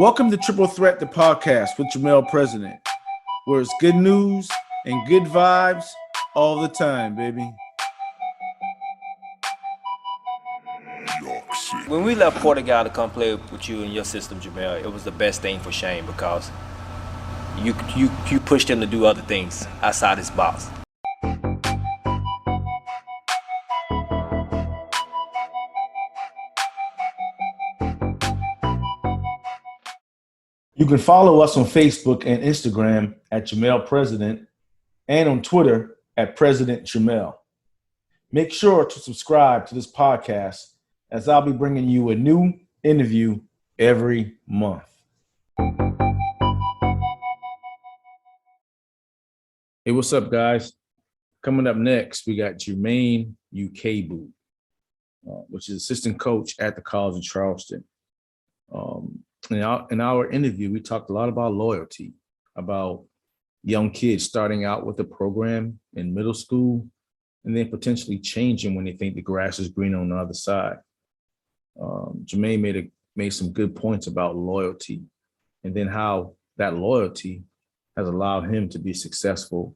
Welcome to Triple Threat, the podcast with Jermaine President, where it's good news and good vibes all the time, baby. When we left Portugal to come play with you in your system, Jermaine, it was the best thing for Shane because you pushed him to do other things outside his box. You can follow us on Facebook and Instagram at Jermaine President and on Twitter at President Jermaine. Make sure to subscribe to this podcast as I'll be bringing you a new interview every month. Hey, what's up, guys? Coming up next, we got Jermaine Ukaegbu, which is assistant coach at the College of Charleston. In our interview, we talked a lot about loyalty, about young kids starting out with the program in middle school and then potentially changing when they think the grass is green on the other side. Jermaine made some good points about loyalty and then how that loyalty has allowed him to be successful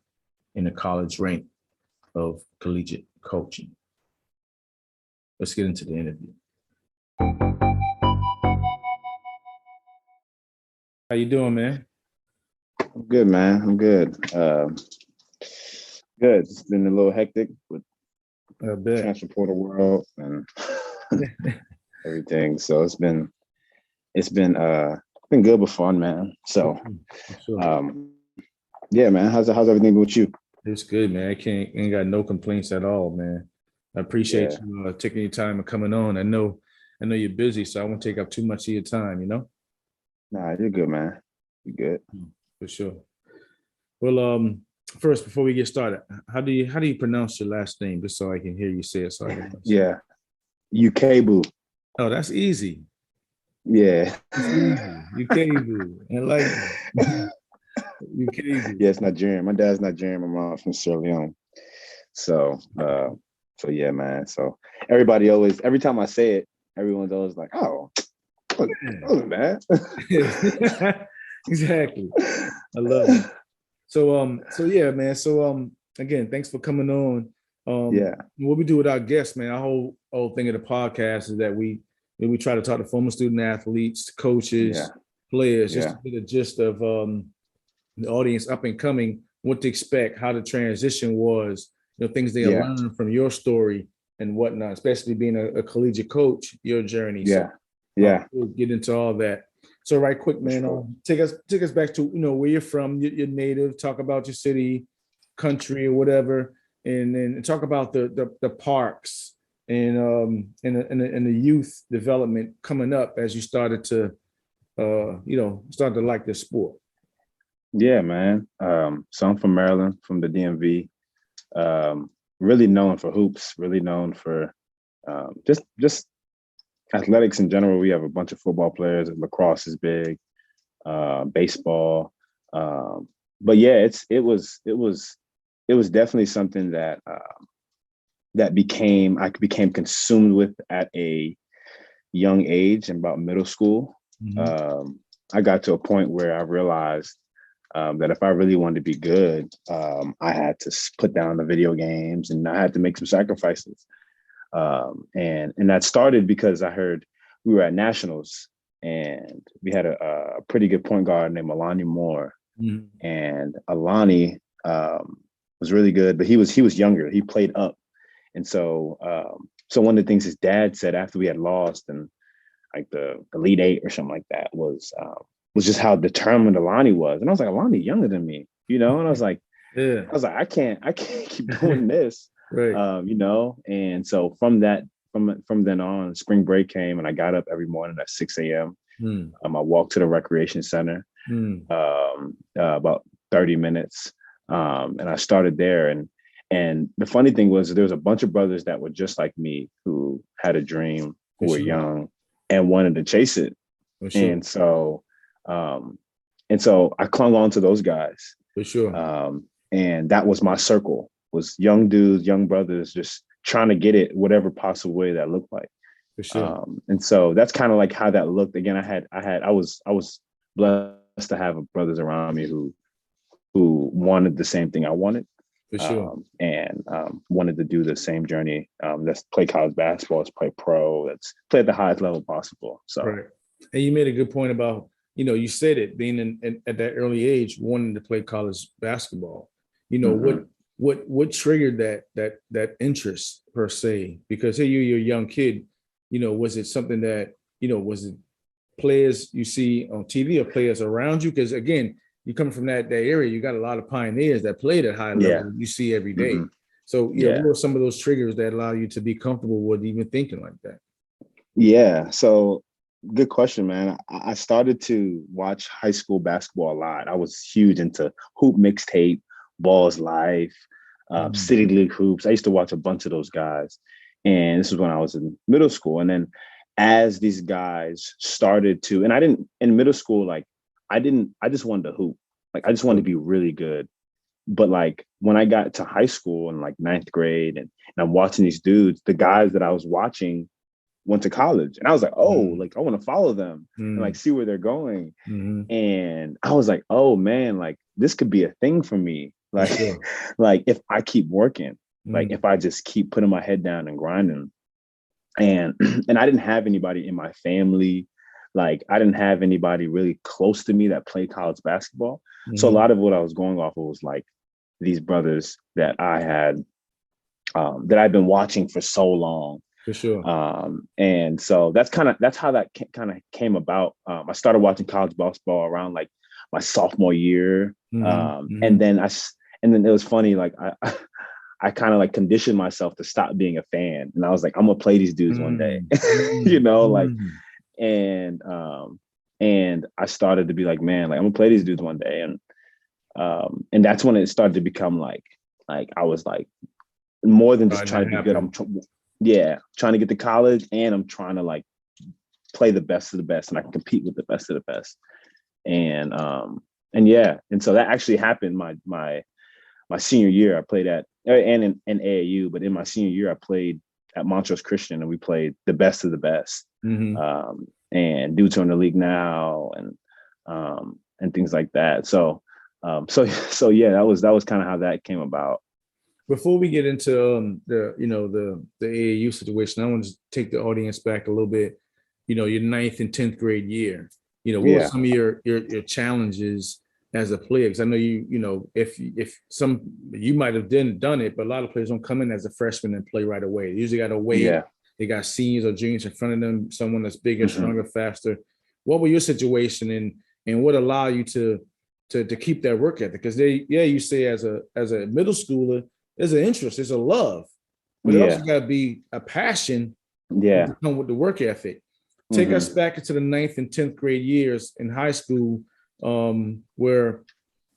in the college rank of collegiate coaching. Let's get into the interview. How you doing, man? I'm good, man. I'm good. Good. It's been a little hectic with transfer portal world and everything. So it's been good but fun, man. So yeah, man. How's everything with you? It's good, man. I ain't got no complaints at all, man. I appreciate you taking your time and coming on. I know you're busy, so I won't take up too much of your time, you know? Nah, you're good, man. You're good. For sure. Well, first, before we get started, how do you pronounce your last name, just so I can hear you say it? So yeah, Ukaegbu. Oh, that's easy. Yeah, Ukaegbu. I like it. Ukaegbu. Yeah, it's Nigerian. My dad's Nigerian. My mom's from Sierra Leone. So yeah, man. So every time I say it, everyone's always like, "Oh, wasn't bad." Exactly. I love it. So yeah, man. So again, thanks for coming on. What we do with our guests, man, our whole thing of the podcast is that we try to talk to former student athletes, coaches, players, just to get a gist of the audience up and coming, what to expect, how the transition was, things they learned from your story and whatnot, especially being a collegiate coach, your journey. We'll get into all that. So right quick, man, take us back to, where you're from, your native, talk about your city, country or whatever, and then talk about the parks and the youth development coming up as you started to like this sport. Yeah, man. So I'm from Maryland, from the DMV, really known for hoops, really known for just athletics in general. We have a bunch of football players. Lacrosse is big, baseball. But yeah, it was definitely something that I became consumed with at a young age, in about middle school. Mm-hmm. I got to a point where I realized that if I really wanted to be good, I had to put down the video games and I had to make some sacrifices. And that started because I heard we were at nationals and we had a pretty good point guard named Alani Moore. Mm-hmm. And Alani was really good, but he was younger. He played up. And so one of the things his dad said after we had lost and like the Elite Eight or something like that was just how determined Alani was. And I was like, Alani younger than me, and I was like, I can't keep doing this. Right. And so from then on, spring break came and I got up every morning at 6 a.m. I walked to the recreation center, about 30 minutes. And I started there. And the funny thing was there was a bunch of brothers that were just like me who had a dream, who were young and wanted to chase it. And so I clung on to those guys. For sure. And that was my circle, was young dudes, young brothers, just trying to get it whatever possible way that looked like. For sure. And so that's kind of like how that looked. Again, I was blessed to have brothers around me who wanted the same thing I wanted. For sure. And wanted to do the same journey. That's play college basketball, let's play pro, let's play at the highest level possible. So right. And you made a good point about, you said it, being in at that early age, wanting to play college basketball. What triggered that interest per se? Because here you're a young kid, was it something that, was it players you see on TV or players around you? Because again, you come from that area, you got a lot of pioneers that played at high level you see every day. So what were some of those triggers that allow you to be comfortable with even thinking like that? Yeah, so good question, man. I started to watch high school basketball a lot. I was huge into Hoop Mixtape, Balls Life, City League Hoops. I used to watch a bunch of those guys. And this was when I was in middle school. And then as these guys started to, and I didn't, in middle school, like, I just wanted to hoop. Like, I just wanted to be really good. But like, when I got to high school in like 9th grade and I'm watching these dudes, the guys that I was watching went to college. And I was like, oh, like, I want to follow them and like see where they're going. And I was like, oh man, like this could be a thing for me. Like, like if I keep working, like if I just keep putting my head down and grinding. And I didn't have anybody in my family. Like, I didn't have anybody really close to me that played college basketball. So a lot of what I was going off of was like these brothers that I had, that I've been watching for so long. For sure. And so that's how that kind of came about. I started watching college basketball around like my sophomore year. And then it was funny, like I kind of like conditioned myself to stop being a fan. And I was like, I'm gonna play these dudes one day, like, and I started to be like, man, like I'm gonna play these dudes one day. And that's when it started to become like I was like more than just trying to be good. I'm trying to get to college, and I'm trying to like play the best of the best, and I can compete with the best of the best. And so that actually happened my senior year. I played at and in AAU, but in my senior year I played at Montrose Christian, and we played the best of the best. And dudes are in the league now, and things like that. So yeah, that was kind of how that came about. Before we get into the AAU situation, I want to take the audience back a little bit. Your 9th and 10th grade year. What were some of your challenges as a player? Because I know if some you might have done it, but a lot of players don't come in as a freshman and play right away. They usually got to wait. They got seniors or juniors in front of them, someone that's bigger, stronger, faster. What were your situation, and what allowed you to keep that work ethic? Because you say as a middle schooler, there's an interest, there's a love, but it also got to be a passion. To come with the work ethic. Take us back into the 9th and 10th grade years in high school, where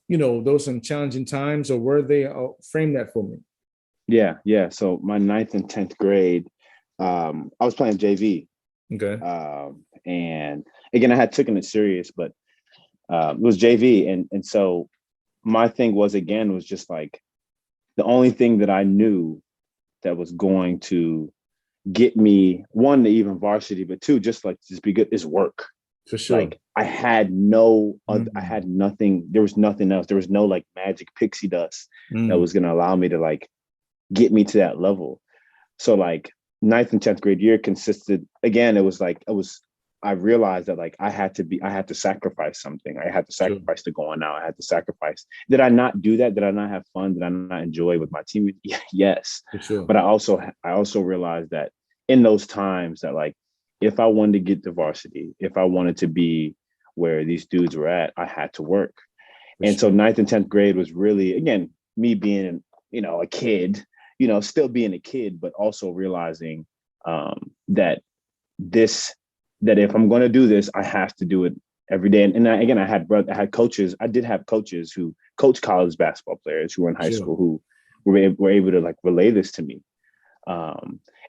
those some challenging times, or were they? Frame that for me. Yeah. So my 9th and 10th grade, I was playing JV. Okay. And again, I had taken it serious, but it was JV, and so my thing was just like the only thing that I knew that was going to get me, one, to even varsity, but two, just be good, is work. For sure. Like I had I had nothing. There was nothing else. There was no like magic pixie dust that was going to allow me to like get me to that level. So like 9th and 10th grade year consisted, again, I realized that like I had to sacrifice something. I had to sacrifice to going out. I had to sacrifice. Did I not do that? Did I not have fun? Did I not enjoy with my team? Yes. For sure. But I also realized that in those times that like, if I wanted to get to varsity, if I wanted to be where these dudes were at, I had to work. So 9th and 10th grade was really, again, me being, a kid, still being a kid, but also realizing that if I'm going to do this, I have to do it every day. And I had coaches. I did have coaches who coached college basketball players who were in high school who were able to like relay this to me.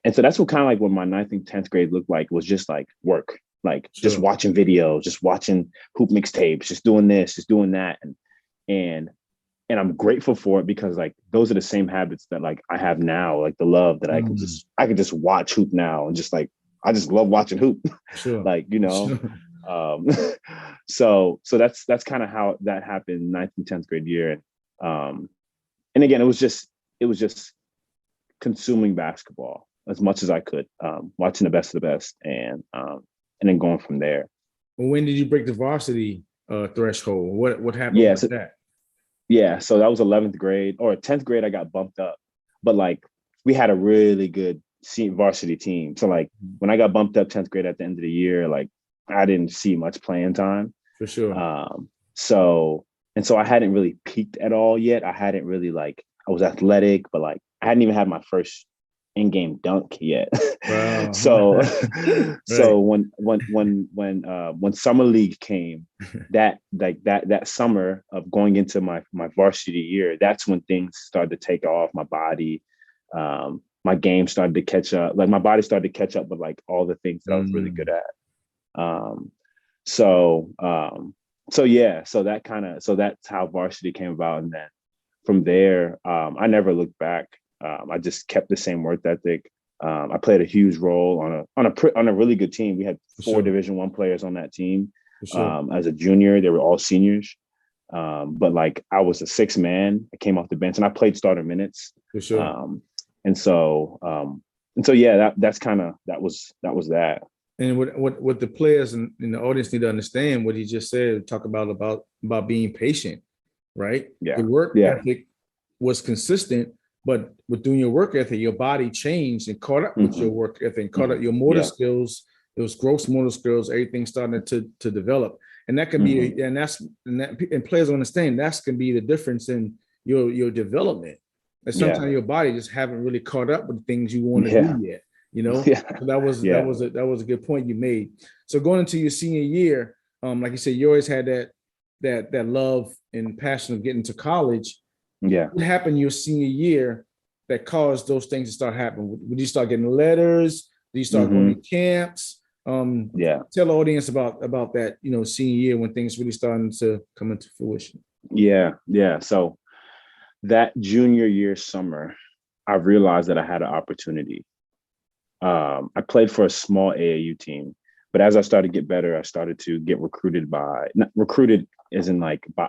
And so that's what kind of like what my 9th and 10th grade looked like, was just like work, like just watching videos, just watching hoop mixtapes, just doing this, just doing that. And I'm grateful for it, because like those are the same habits that like I have now, like the love that I can just watch hoop now and just like I just love watching hoop. Sure. Like, you know, so that's kind of how that happened 9th and 10th grade year. And again, it was just consuming basketball as much as I could, watching the best of the best, and then going from there. When did you break the varsity threshold? What happened with that? Yeah, so that was 11th grade or 10th grade. I got bumped up, but like we had a really good varsity team. So like when I got bumped up 10th grade at the end of the year, like I didn't see much playing time. For sure. So I hadn't really peaked at all yet. I hadn't really like, I was athletic, but like I hadn't even had my first in-game dunk yet. Wow. So when summer league came, that summer of going into my varsity year, that's when things started to take off. My body, my game started to catch up. Like my body started to catch up with like all the things that I was really good at. So that's how varsity came about. And then from there, I never looked back. I just kept the same work ethic. I played a huge role on a really good team. We had 4 Division I players on that team. As a junior, they were all seniors. But like I was a 6th man. I came off the bench and I played starter minutes. For sure. That was that. And what the players in the audience need to understand, what he just said, talk about being patient, right? Yeah. The work ethic was consistent, but with doing your work ethic, your body changed and caught up with your work ethic, caught up your motor skills, those gross motor skills, everything starting to develop. And that can be, and players understand that can be the difference in your development. And sometimes your body just haven't really caught up with the things you want to do yet. You know, so that was a good point you made. So going into your senior year, like you said, you always had that love and passion of getting to college. Yeah. What happened your senior year that caused those things to start happening? Would you start getting letters? Did you start going to camps? Tell the audience about that, you know, senior year when things really starting to come into fruition. Yeah. So that junior year summer, I realized that I had an opportunity. I played for a small AAU team, but as I started to get better, I started to get recruited by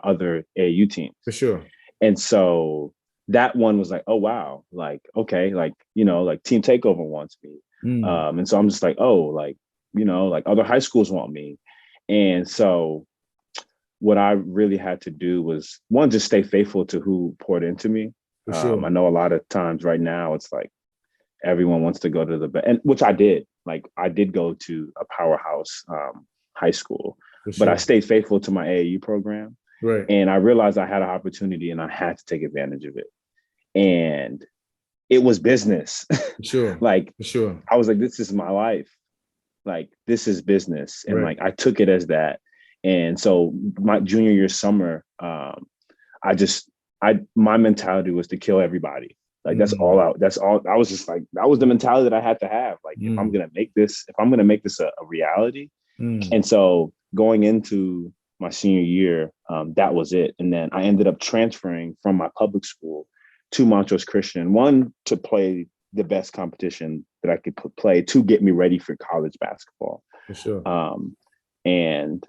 other AAU teams. For sure. And so that one was like, oh, wow. Like, okay. Like, you know, like Team Takeover wants me. And so I'm just like, oh, like, you know, like other high schools want me. And so what I really had to do was, one, just stay faithful to who poured into me. For sure. I know a lot of times right now, it's like, everyone wants to go to the best, and which I did. Like I did go to a powerhouse high school, but I stayed faithful to my AAU program. Right. And I realized I had an opportunity and I had to take advantage of it. And it was business. Sure. Like, for sure. I was like, this is my life. Like, this is business. And like, I took it as that. And so my junior year summer, my mentality was to kill everybody. Like that's all out. That's all. I was just like, that was the mentality that I had to have. Like, if I'm gonna make this a reality. And so going into my senior year, that was it. And then I ended up transferring from my public school to Montrose Christian, one, to play the best competition that I could play, to get me ready for college basketball. For sure. And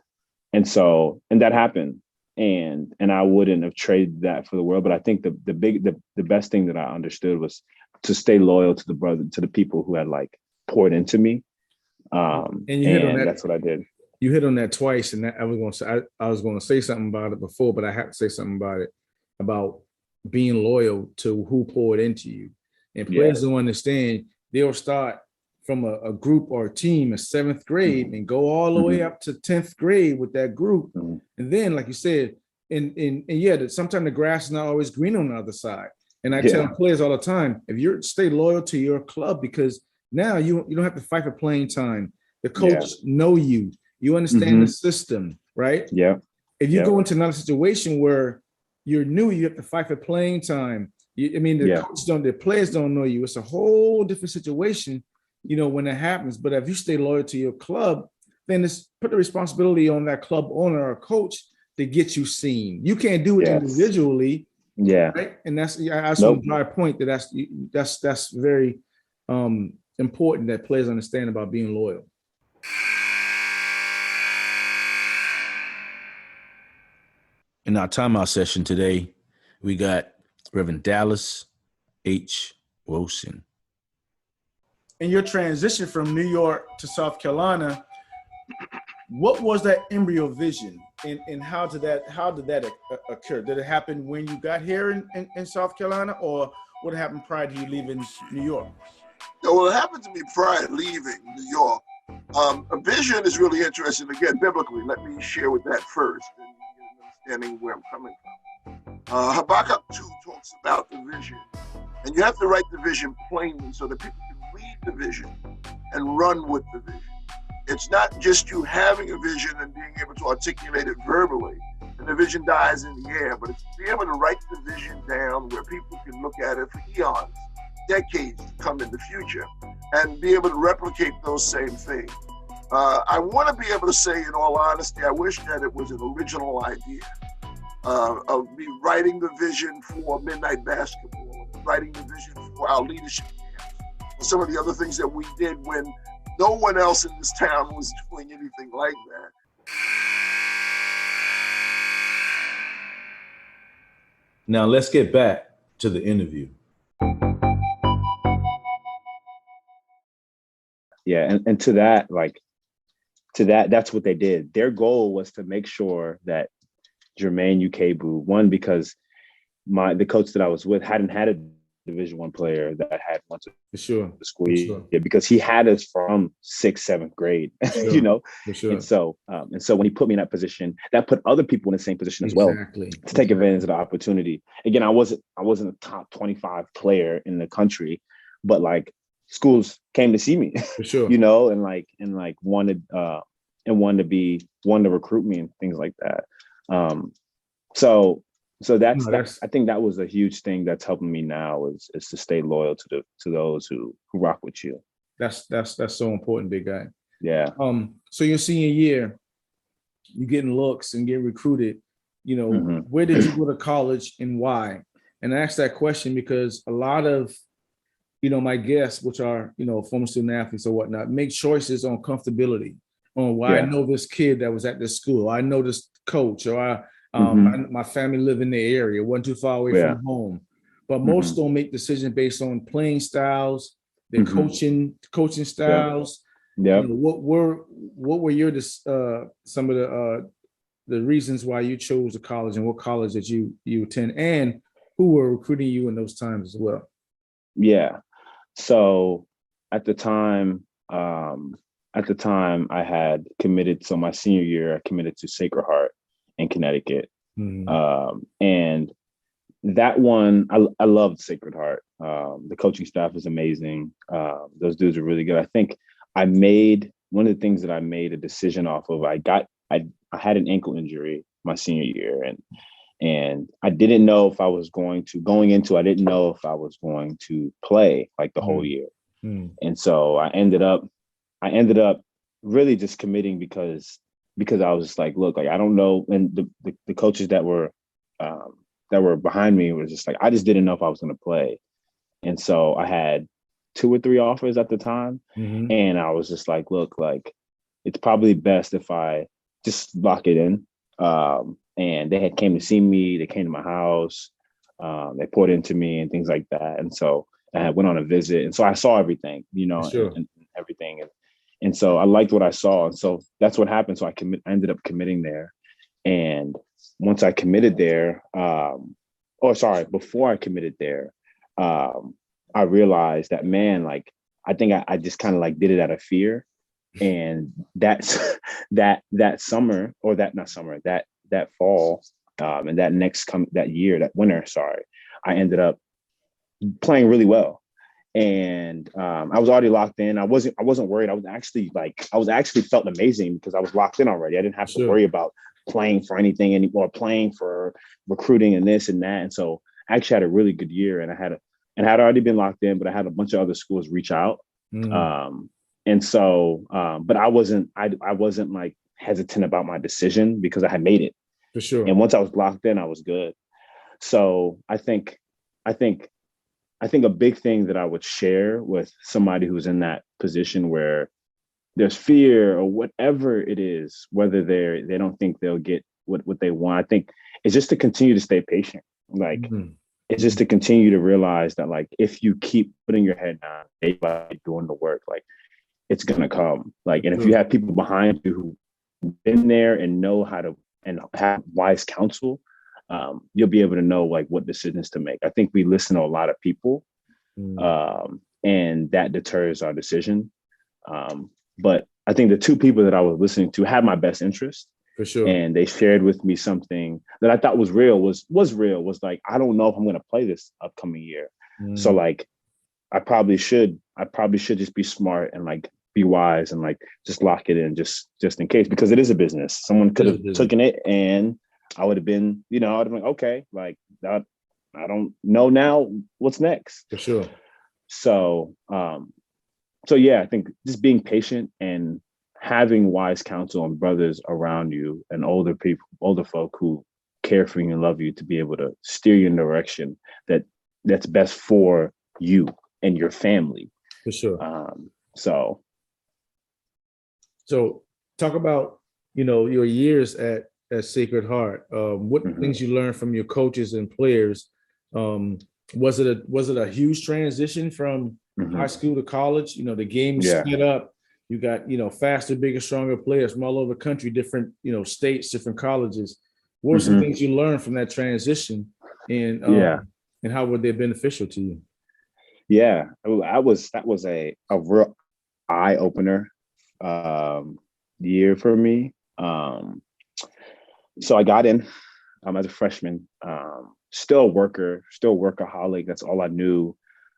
that happened. And I wouldn't have traded that for the world. But I think the best thing that I understood was to stay loyal to the people who had like poured into me. And you hit on that. That's what I did. You hit on that twice, and I was going to say something about it before, but I have to say something about it, about being loyal to who poured into you. And players don't understand, they'll start from a group or a team in 7th grade and go all the way up to 10th grade with that group. And then, like you said, sometimes the grass is not always green on the other side. And I tell players all the time, if you stay loyal to your club, because now you don't have to fight for playing time. The coach know you. You understand the system, right? Yeah. If you go into another situation where you're new, you have to fight for playing time. The players don't know you. It's a whole different situation, you know, when it happens. But if you stay loyal to your club, then it's put the responsibility on that club owner or coach to get you seen. You can't do it individually. Yeah. Right. And that's my point, that's very important that players understand about being loyal? In our timeout session today, we got Reverend Dallas H. Wilson. In your transition from New York to South Carolina, what was that embryo vision, and how did that occur? Did it happen when you got here in South Carolina, or what happened prior to you leaving New York? Well, it happened to me prior to leaving New York. A vision is really interesting. Again, biblically, let me share with that first, and get an understanding where I'm coming from. Habakkuk 2 talks about the vision, and you have to write the vision plainly so that people can read the vision and run with the vision. It's not just you having a vision and being able to articulate it verbally, and the vision dies in the air, but it's being able to write the vision down where people can look at it for eons, decades to come in the future, and be able to replicate those same things. I want to be able to say, in all honesty, I wish that it was an original idea of me writing the vision for Midnight Basketball, writing the vision for our leadership camps, or some of the other things that we did when no one else in this town was doing anything like that. Now let's get back to the interview. Yeah, and to that, that's what they did. Their goal was to make sure that Jermaine Ukaegbu, one, because the coach that I was with hadn't had a Division I player that had went to the school year, because he had us from 6th, 7th grade, you know. And so when he put me in that position, that put other people in the same position as well to take advantage of the opportunity. Again, I wasn't a top 25 player in the country, but like schools came to see me, you know, and wanted to recruit me and things like that. So that's I think that was a huge thing that's helping me now is to stay loyal to those who rock with you. That's so important, big guy. Yeah. So your senior year, you're getting looks and getting recruited. You know, where did you go to college and why? And I asked that question because a lot of, you know, my guests, which are, you know, former student athletes or whatnot, make choices on comfortability, on why I know this kid that was at this school, I know this coach, or my family lived in the area, wasn't too far away from home. But most don't make decisions based on playing styles, their coaching styles. Yeah. You know, what were your some of the reasons why you chose the college and what college that you attend, and who were recruiting you in those times as well? Yeah. So at the time I had committed. So my senior year, I committed to Sacred Heart in Connecticut. And that one, I loved Sacred Heart. The coaching staff is amazing. Those dudes are really good. I think I made one of the things that I made a decision off of. I had an ankle injury my senior year, and I didn't know if I was going to play like the whole year. And so I ended up really just committing because I was just like, look, like I don't know. And the coaches that were behind me was just like, I just didn't know if I was going to play. And so I had 2 or 3 offers at the time. And I was just like, look, like it's probably best if I just lock it in. And they had came to see me, they came to my house, they poured into me and things like that. And so I went on a visit. And so I saw everything, you know, and everything. And so I liked what I saw. And so that's what happened. So I ended up committing there. And once I committed there, before I committed there, I realized that, man, like, I think I just kind of like did it out of fear. And that's that summer, or that fall, and that winter, I ended up playing really well. And I was already locked in. I wasn't worried. I was actually felt amazing because I was locked in already. I didn't have to worry about playing for anything anymore, playing for recruiting and this and that. And so I actually had a really good year, and I had already been locked in, but I had a bunch of other schools reach out. And so, but I wasn't like hesitant about my decision because I had made it. For sure. And once I was locked in, I was good. So I think I think a big thing that I would share with somebody who's in that position where there's fear or whatever it is, whether they don't think they'll get what they want, I think it's just to continue to stay patient. Like it's just to continue to realize that like if you keep putting your head down, day by day doing the work, like it's gonna come. Like, and if you have people behind you who've been there and know how to and have wise counsel, you'll be able to know like what decisions to make. I think we listen to a lot of people, and that deters our decision. But I think the two people that I was listening to had my best interest. For sure. And they shared with me something that I thought was real, was like, I don't know if I'm going to play this upcoming year. So like, I probably should just be smart and like be wise and like just lock it in just in case, because it is a business. Someone could have taken it and I would have been, I'd have been okay, like that. I don't know now what's next. For sure. So, so yeah, I think just being patient and having wise counsel and brothers around you and older folk who care for you and love you to be able to steer you in the direction that's best for you and your family. For sure. So talk about, your years at Sacred Heart. What things you learned from your coaches and players? Was it a huge transition from high school to college? The game sped up. You got, faster, bigger, stronger players from all over the country, different, states, different colleges. What were some things you learned from that transition, and how were they beneficial to you? Yeah, that was a real eye opener year for me. So I got in as a freshman, still a worker, still workaholic. That's all I knew.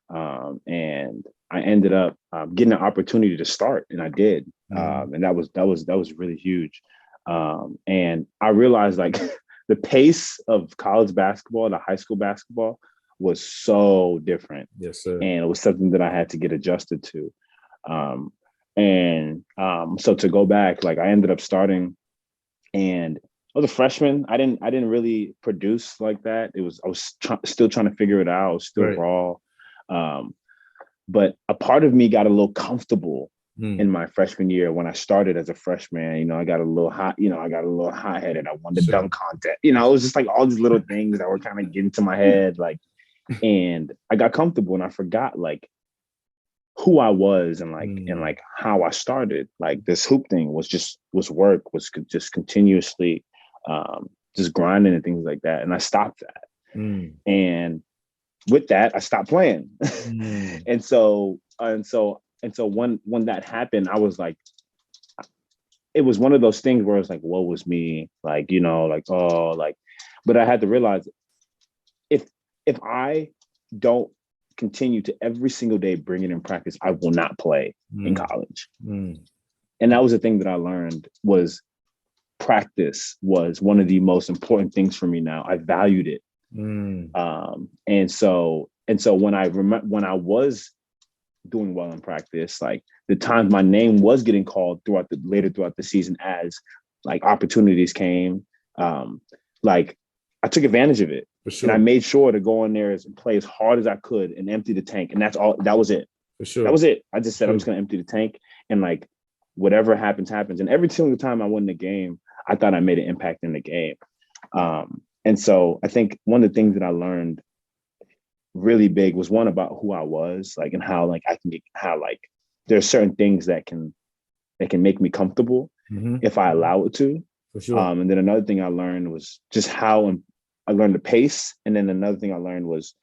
And I ended up getting an opportunity to start, and I did. And that was really huge. And I realized like the pace of college basketball to high school basketball was so different. Yes, sir. And it was something that I had to get adjusted to. So to go back, like I ended up starting, and I was a freshman. I didn't really produce like that. I was still trying to figure it out. I was still raw. But a part of me got a little comfortable in my freshman year when I started as a freshman. I got a little hot, I got a little hot-headed. I won the dunk contest. It was just like all these little things that were kind of getting to my head, like, and I got comfortable and I forgot like who I was and like how I started. Like this hoop thing was work, was just continuously just grinding and things like that. And I stopped that. And with that, I stopped playing. and so when that happened, I was like, it was one of those things where it's like, woe was me, like, but I had to realize if I don't continue to every single day bring it in practice, I will not play in college. And that was the thing that I learned, was practice was one of the most important things for me now. I valued it. And so when I was doing well in practice, like the times my name was getting called throughout the season as like opportunities came, like I took advantage of it. For sure. And I made sure to go in there and play as hard as I could and empty the tank. And that's all. That was it. For sure. That was it. I just said, I'm just going to empty the tank, and like whatever happens. And every single time I won the game, I thought I made an impact in the game. And so I think one of the things that I learned really big was one about who I was, like, and how like there's certain things that can make me comfortable if I allow it to. For sure. And then another thing I learned was just how I learned the pace. And then another thing I learned was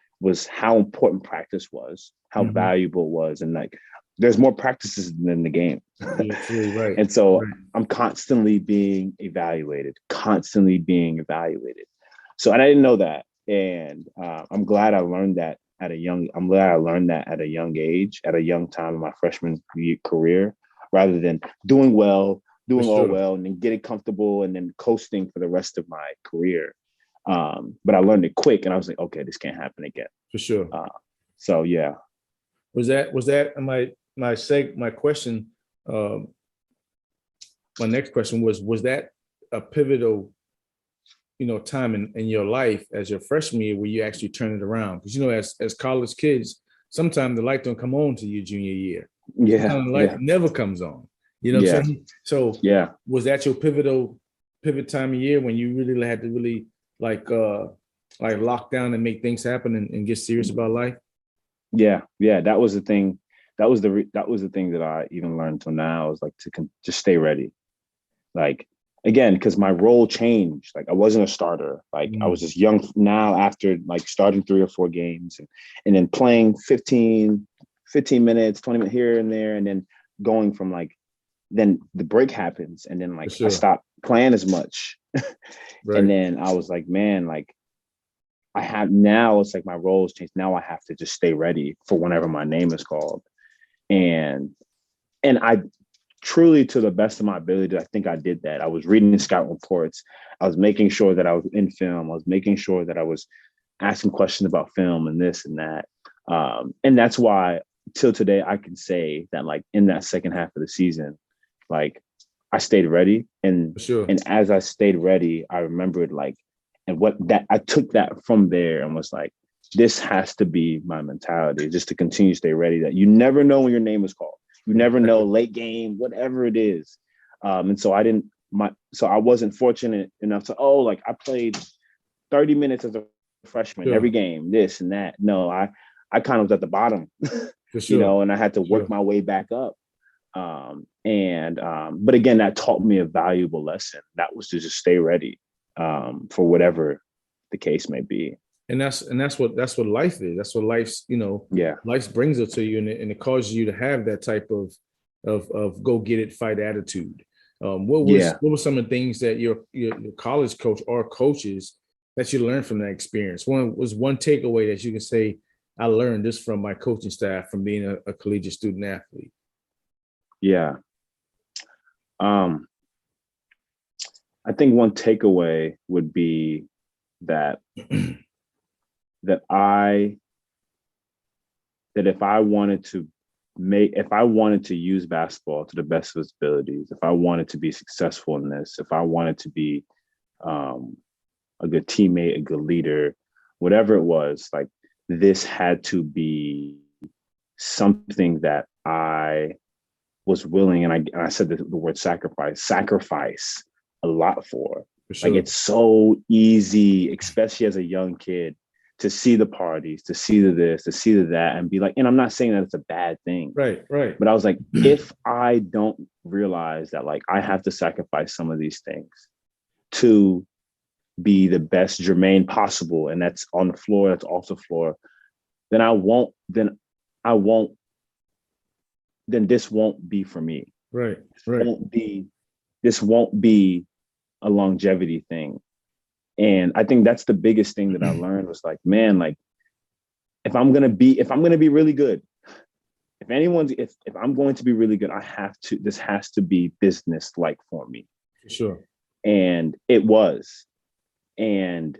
how important practice was, how valuable it was. And like, there's more practices than the game. Right. And so I'm constantly being evaluated. So, and I didn't know that. And I'm glad I learned that at a young age, at a young time in my freshman career, rather than doing well, and then getting comfortable and then coasting for the rest of my career. But I learned it quick, and I was like, okay, this can't happen again. For sure. So yeah. Was that my question? My next question was that a pivotal time in your life as your freshman year where you actually turn it around? Because, as college kids, sometimes the light don't come on to your junior year. Yeah. Sometimes the light never comes on. You know what I'm saying? So was that your pivot time of year when you really had to really like lock down and make things happen and get serious about life? Yeah. That was the thing. That was the thing that I even learned until now, is like to just stay ready. Like, again, because my role changed. Like, I wasn't a starter. Like, I was just young now after like starting 3 or 4 games and then playing 15 minutes, 20 minutes here and there. And then going from like, then the break happens. And then like, I stopped playing as much. And then I was like, man, like now it's like my role has changed. Now I have to just stay ready for whenever my name is called. And I truly, to the best of my ability, I think I did that. I was reading the scout reports. I was making sure that I was in film. I was making sure that I was asking questions about film and this and that. And that's why till today, I can say that like in that second half of the season, like I stayed ready. And as I stayed ready, I remembered like, and I took that from there and was like, this has to be my mentality, just to continue to stay ready, that you never know when your name is called. You never know, late game, whatever it is. And so I wasn't fortunate enough to, I played 30 minutes as a freshman every game, this and that. No, I kind of was at the bottom, and I had to work my way back up. But again, that taught me a valuable lesson. That was to just stay ready for whatever the case may be. And that's what life is. That's what life's, life brings it to you, and it causes you to have that type of go get it, fight attitude. What were some of the things that your college coach or coaches that you learned from that experience? One takeaway that you can say, I learned this from my coaching staff from being a collegiate student athlete. Yeah. I think one takeaway would be that if I wanted to use basketball to the best of its abilities, if I wanted to be successful in this, if I wanted to be a good teammate, a good leader, whatever it was, like this had to be something that I was willing, and I said the word sacrifice a lot for. Like it's so easy, especially as a young kid, to see the parties, to see the this, to see the that, and be like, and I'm not saying that it's a bad thing. Right. But I was like, if I don't realize that like I have to sacrifice some of these things to be the best Jermaine possible, and that's on the floor, that's off the floor, then this won't be for me. Right. This won't be a longevity thing. And I think that's the biggest thing that I learned was like, man, like if I'm gonna be really good, if I'm going to be really good, this has to be business-like for me. Sure. And it was. And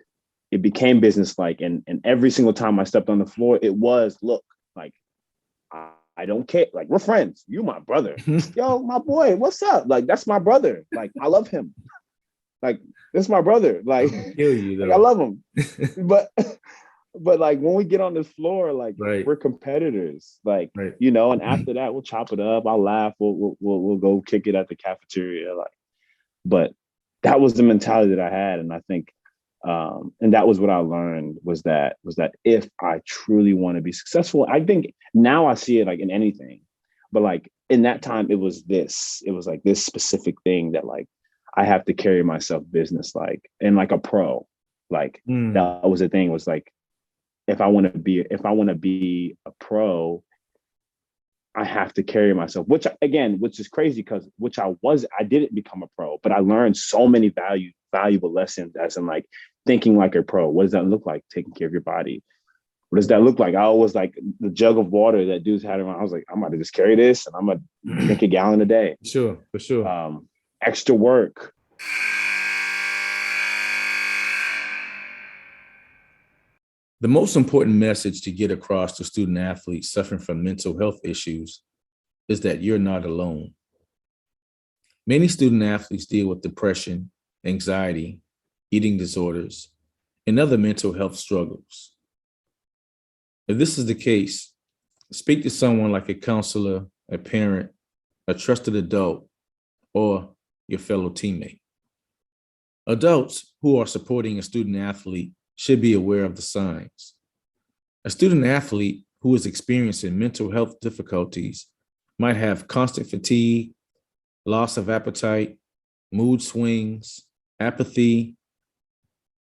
it became business-like. And every single time I stepped on the floor, it was, look, like I don't care. Like, we're friends. You my brother. Yo, my boy, what's up? Like, that's my brother. Like, I love him. Like, that's my brother. Like, like I love him. but like when we get on this floor, like we're competitors. Like, and after that we'll chop it up. I'll laugh. We'll go kick it at the cafeteria. Like, but that was the mentality that I had. And I think and that was what I learned was that if I truly want to be successful, I think now I see it like in anything, but like in that time it was like this specific thing that like I have to carry myself business-like and like a pro. Like that was the thing, was like, if I want to be a pro, I have to carry myself, which is crazy because I didn't become a pro, but I learned so many valuable lessons as in like thinking like a pro. What does that look like? Taking care of your body. What does that look like? I was like the jug of water that dudes had around. I was like, I'm about to just carry this and I'm going to drink a gallon a day. Sure, for sure. Extra work. The most important message to get across to student athletes suffering from mental health issues is that you're not alone. Many student athletes deal with depression, anxiety, eating disorders, and other mental health struggles. If this is the case, speak to someone like a counselor, a parent, a trusted adult, or your fellow teammate. Adults who are supporting a student athlete should be aware of the signs. A student athlete who is experiencing mental health difficulties might have constant fatigue, loss of appetite, mood swings, apathy,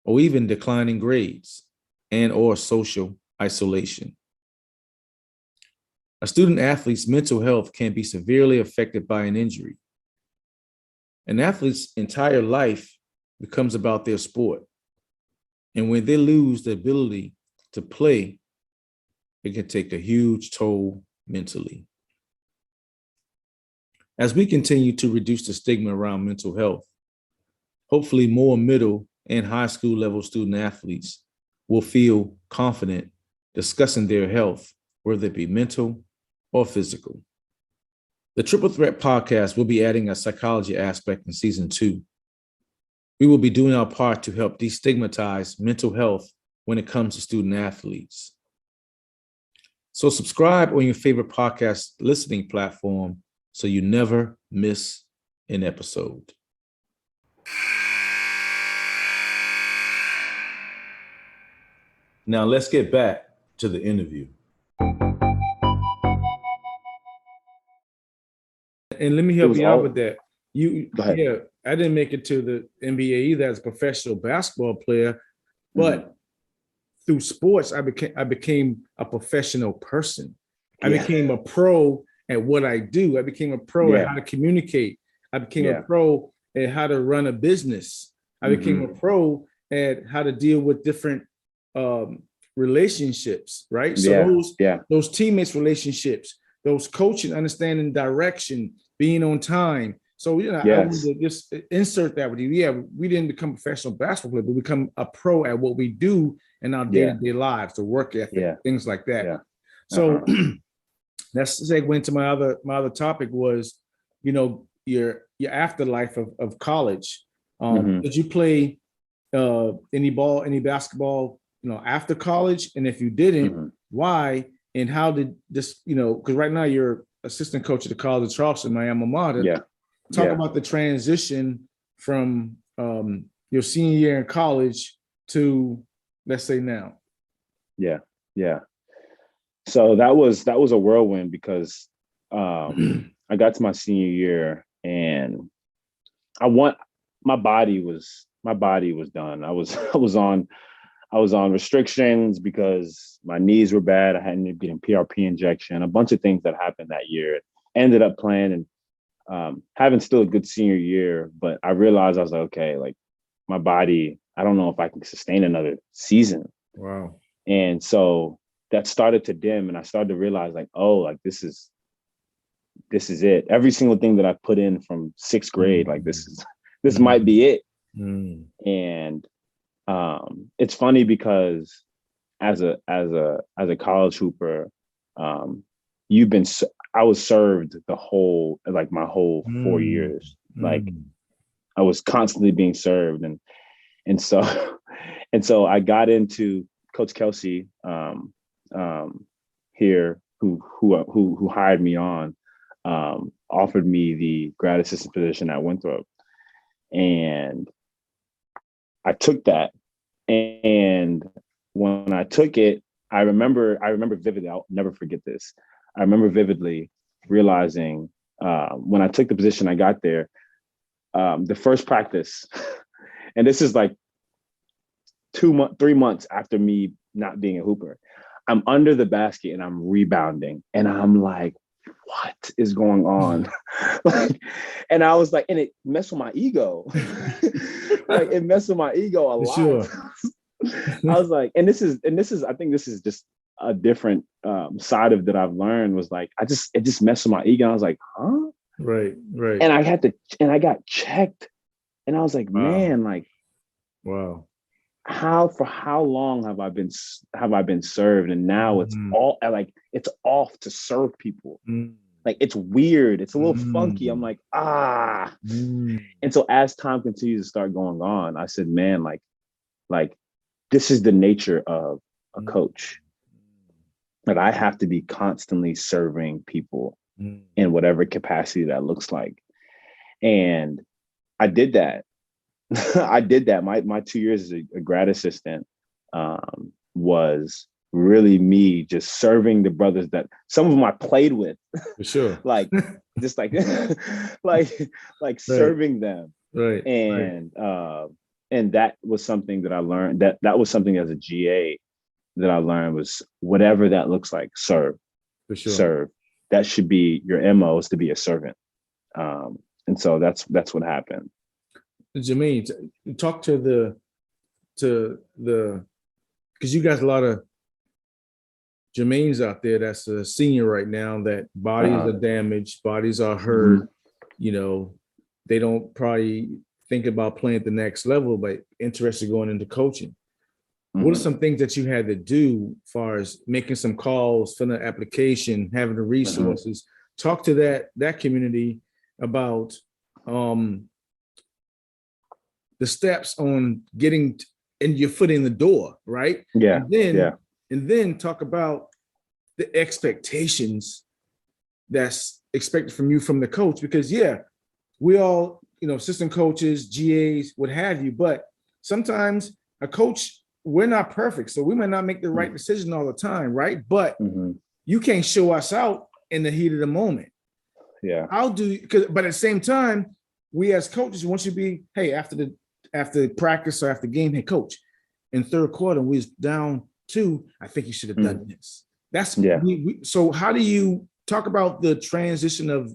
or even declining grades and or social isolation. A student athlete's mental health can be severely affected by an injury. An athlete's entire life becomes about their sport. And when they lose the ability to play, it can take a huge toll mentally. As we continue to reduce the stigma around mental health, hopefully more middle and high school level student athletes will feel confident discussing their health, whether it be mental or physical. The Triple Threat podcast will be adding a psychology aspect in season 2. We will be doing our part to help destigmatize mental health when it comes to student athletes. So subscribe on your favorite podcast listening platform so you never miss an episode. Now let's get back to the interview. And let me help you out with that. Yeah, I didn't make it to the NBA either as a professional basketball player, but through sports, I became a professional person. I became a pro at what I do. I became a pro at how to communicate. I became a pro at how to run a business. I became a pro at how to deal with different relationships, right? So those teammates relationships, those coaching, understanding direction, being on time. So, I wanted to just insert that with you. Yeah, we didn't become professional basketball players, but we become a pro at what we do in our day-to-day lives, the work ethic, things like that. So that's segue into my other topic was, your afterlife of college. Did you play any basketball, after college? And if you didn't, why? And how did this, because right now you're assistant coach at the College of Charleston, my alma mater. Talk about the transition from your senior year in college to, let's say, now. So that was a whirlwind because I got to my senior year and my body was done. I was on restrictions because my knees were bad. I hadn't been getting PRP injection, a bunch of things that happened that year. Ended up playing and having still a good senior year, but I realized I was like, okay, like my body, I don't know if I can sustain another season. Wow. And so that started to dim and I started to realize like, oh, like this is it. Every single thing that I put in from 6th grade, like this might be it. And it's funny because as a college hooper, I was served my whole 4 years. Like I was constantly being served. And so I got into Coach Kelsey here who hired me on, offered me the grad assistant position at Winthrop. And I took that. And when I took it, I remember vividly, I'll never forget this. I remember vividly realizing when I took the position, I got there, the first practice, and this is like 3 months after me not being a hooper, I'm under the basket and I'm rebounding and I'm like, what is going on? And I was like, and it messed with my ego. Like it messed with my ego a lot. Sure. I was like, and this is, I think this is just a different side of that I've learned was like, it just messed with my ego. I was like, huh? Right. And I got checked and I was like, man, like, wow. For how long have I been served? And now it's all like, it's off to serve people. like it's weird. It's a little funky. I'm like, And so as time continues to start going on, I said, man, like this is the nature of a coach. Like I have to be constantly serving people in whatever capacity that looks like. And I did that. I did that. My 2 years as a grad assistant was really me just serving the brothers that some of them I played with. For sure. Like just like like serving them. Right. And and that was something that I learned, that was something as a GA that I learned, was whatever that looks like, serve. For sure. Serve. That should be your MO, is to be a servant. And so that's what happened. Jermaine, talk to the because you got a lot of Jermaines out there that's a senior right now, that bodies are damaged, bodies are hurt, you know, they don't probably think about playing at the next level, but interested going into coaching. What are some things that you had to do as far as making some calls, filling an application, having the resources? Talk to that community about the steps on getting your foot in the door, right? Yeah. And then talk about the expectations that's expected from you from the coach, because we all, you know, assistant coaches, GAs, what have you, but sometimes a coach, we're not perfect, so we might not make the right decision all the time, right? But you can't show us out in the heat of the moment. Yeah. But at the same time, we as coaches want you to be, hey, after practice or after game, hey, coach, in third quarter, we was down 2. I think you should have done this. That's so how do you talk about the transition of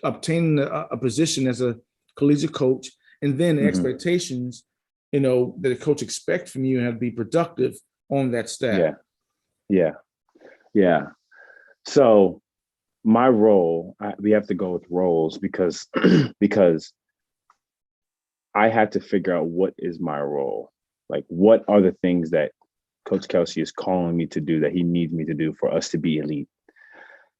obtaining a position as a collegiate coach, and then the expectations, you know, that a coach expects from you and have to be productive on that staff? Yeah. So my role, we have to go with roles because I had to figure out what is my role. Like, what are the things that Coach Kelsey is calling me to do, that he needs me to do for us to be elite?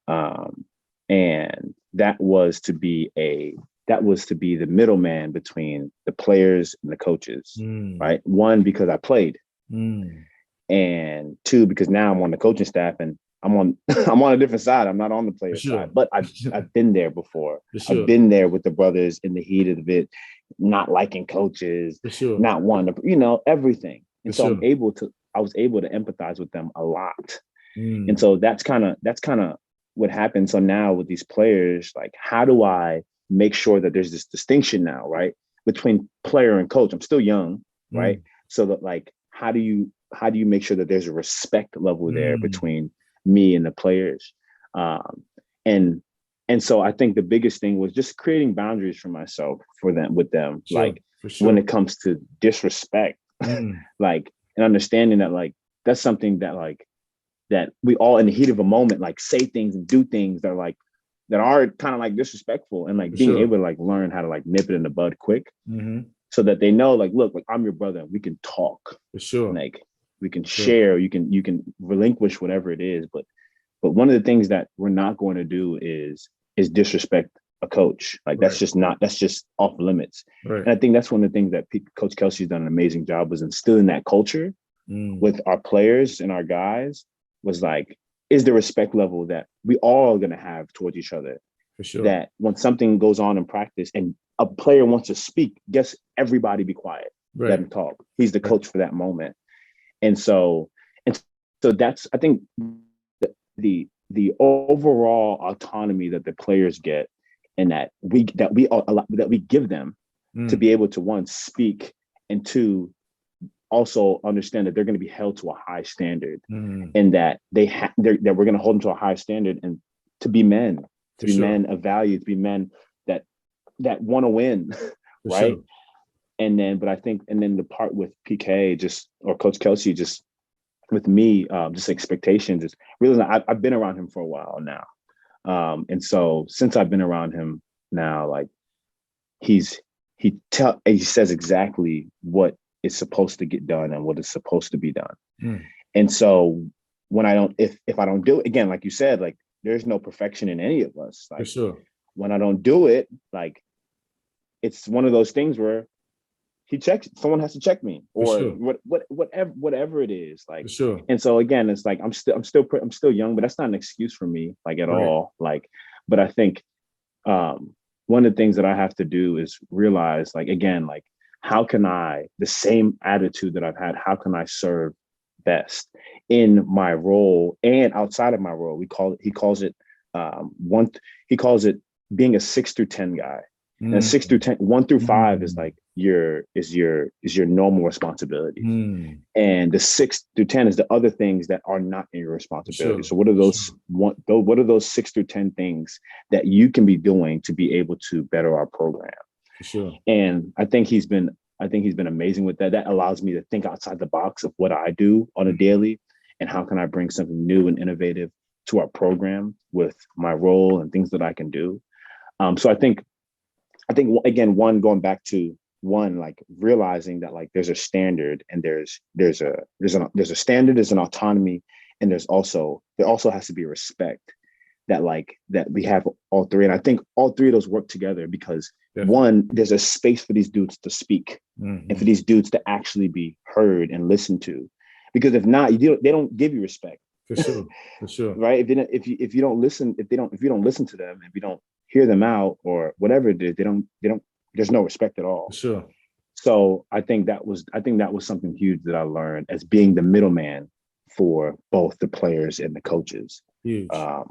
And that was to be the middleman between the players and the coaches, right? 1, because I played, and 2, because now I'm on the coaching staff and I'm on a different side. I'm not on the player side, but I've been there before. I've been there with the brothers in the heat of it, not liking coaches, not wanting to, you know, everything. And so I was able to empathize with them a lot. And so that's kind of what happened. So now with these players, like, how do I make sure that there's this distinction now, right, between player and coach? I'm still young, right? So that, like, how do you make sure that there's a respect level there between me and the players? And so I think the biggest thing was just creating boundaries for myself, with them, when it comes to disrespect, like, and understanding that, like, that's something that, like, that we all in the heat of a moment, like, say things and do things that are kind of like disrespectful, and like being able to like learn how to like nip it in the bud quick, so that they know, like, look, like, I'm your brother, we can talk, like, we can share, you can relinquish whatever it is, but one of the things that we're not going to do is disrespect a coach. Like, that's just off limits. And I think that's one of the things that Coach Kelsey's done an amazing job, was instilling that culture with our players and our guys, was like, is the respect level that we all are going to have towards each other. That when something goes on in practice and a player wants to speak, guess everybody be quiet, let him talk. He's the coach for that moment. And so that's, I think, the overall autonomy that the players get, and that we give them to be able to, 1, speak, and 2, also understand that they're going to be held to a high standard, and that that we're going to hold them to a high standard, and to be men, men of value, to be men that want to win, right? And then, but I think, and then the part with PK, or Coach Kelsey, just with me, just expectations, is really, I've been around him for a while now. And so since I've been around him now, like, he says exactly what is supposed to get done and what is supposed to be done. And so when if I don't do it, again, like you said, like, there's no perfection in any of us. Like, for sure. When I don't do it, like, it's one of those things where someone has to check me, or sure. whatever it is. Like, for sure. And so again, it's like I'm still young, but that's not an excuse for me, like, at all. Like, but I think one of the things that I have to do is realize, like, again, like, how can the same attitude that I've had, how can I serve best in my role and outside of my role? He calls it being a 6 through 10 guy. And 6 through 10, 1 through 5 is like your normal responsibility. And the 6 through 10 is the other things that are not in your responsibility. So what are those what are those 6 through 10 things that you can be doing to be able to better our program? For sure. And I think he's been amazing with that. That allows me to think outside the box of what I do on a daily, and how can I bring something new and innovative to our program with my role and things that I can do. So I think again, going back to like realizing that, like, there's a standard, and there's a standard, there's an autonomy, and there also has to be respect that we have all three. And I think all three of those work together because one, there's a space for these dudes to speak and for these dudes to actually be heard and listened to. Because if not, they don't give you respect. For sure. Right? If you don't listen to them, if you don't hear them out or whatever it is, there's no respect at all. For sure. So I think that was something huge that I learned as being the middleman for both the players and the coaches. Huge. But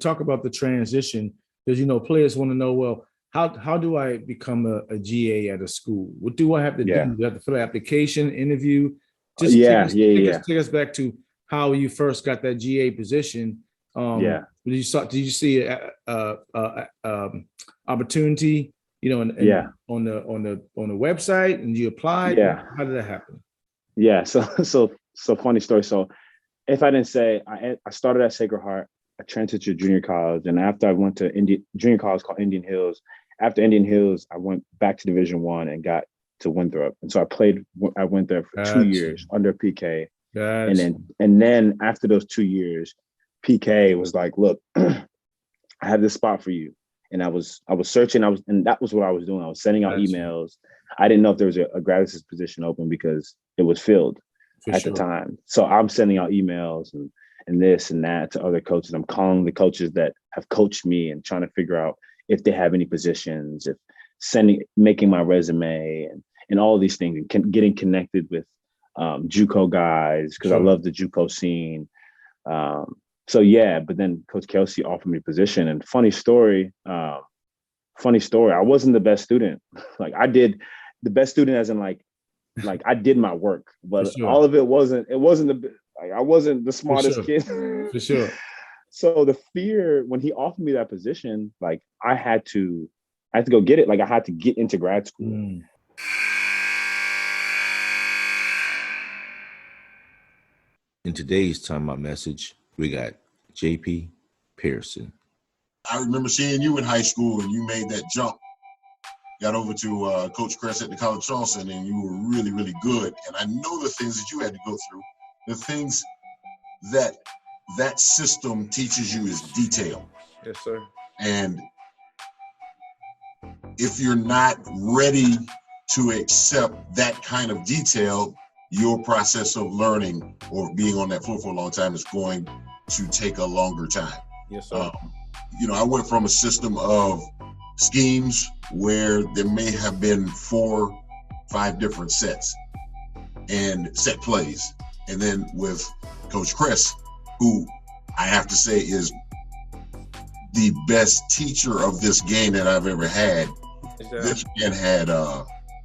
talk about the transition, because players want to know, well, how do I become a GA at a school? What do I have to do? Do I have to fill an application, interview? Just take us back to how you first got that GA position. Did you see opportunity, on the website, and you applied? How did that happen? So funny story. So if I didn't say, I started at Sacred Heart, I transferred to junior college, and after I went to junior college called Indian Hills. After Indian Hills, I went back to Division I and got to Winthrop, and so I went there for 2 years under PK, and then after those 2 years, PK was like, "Look, I have this spot for you." And I was searching. And that was what I was doing. I was sending out emails. I didn't know if there was a grad assistant position open because it was filled at the time. So I'm sending out emails and this and that to other coaches. I'm calling the coaches that have coached me and trying to figure out if they have any positions, making my resume and all of these things, and getting connected with JUCO guys, because I love the JUCO scene. But then Coach Kelsey offered me a position, and funny story, I wasn't the best student. Like, I did the best student as in like I did my work, but all of it wasn't I wasn't the smartest kid. For sure. So the fear when he offered me that position, like I had to go get it. Like, I had to get into grad school. In today's Time Out message, we got JP Pearson. I remember seeing you in high school, and you made that jump. Got over to Coach Chris at the College of Charleston, and you were really, really good. And I know the things that you had to go through, the things that system teaches you is detail. Yes, sir. And if you're not ready to accept that kind of detail, your process of learning or being on that floor for a long time is going to take a longer time. Yes, sir. I went from a system of schemes where there may have been 4, 5 different sets and set plays. And then with Coach Chris, who I have to say is the best teacher of this game that I've ever had. This man had,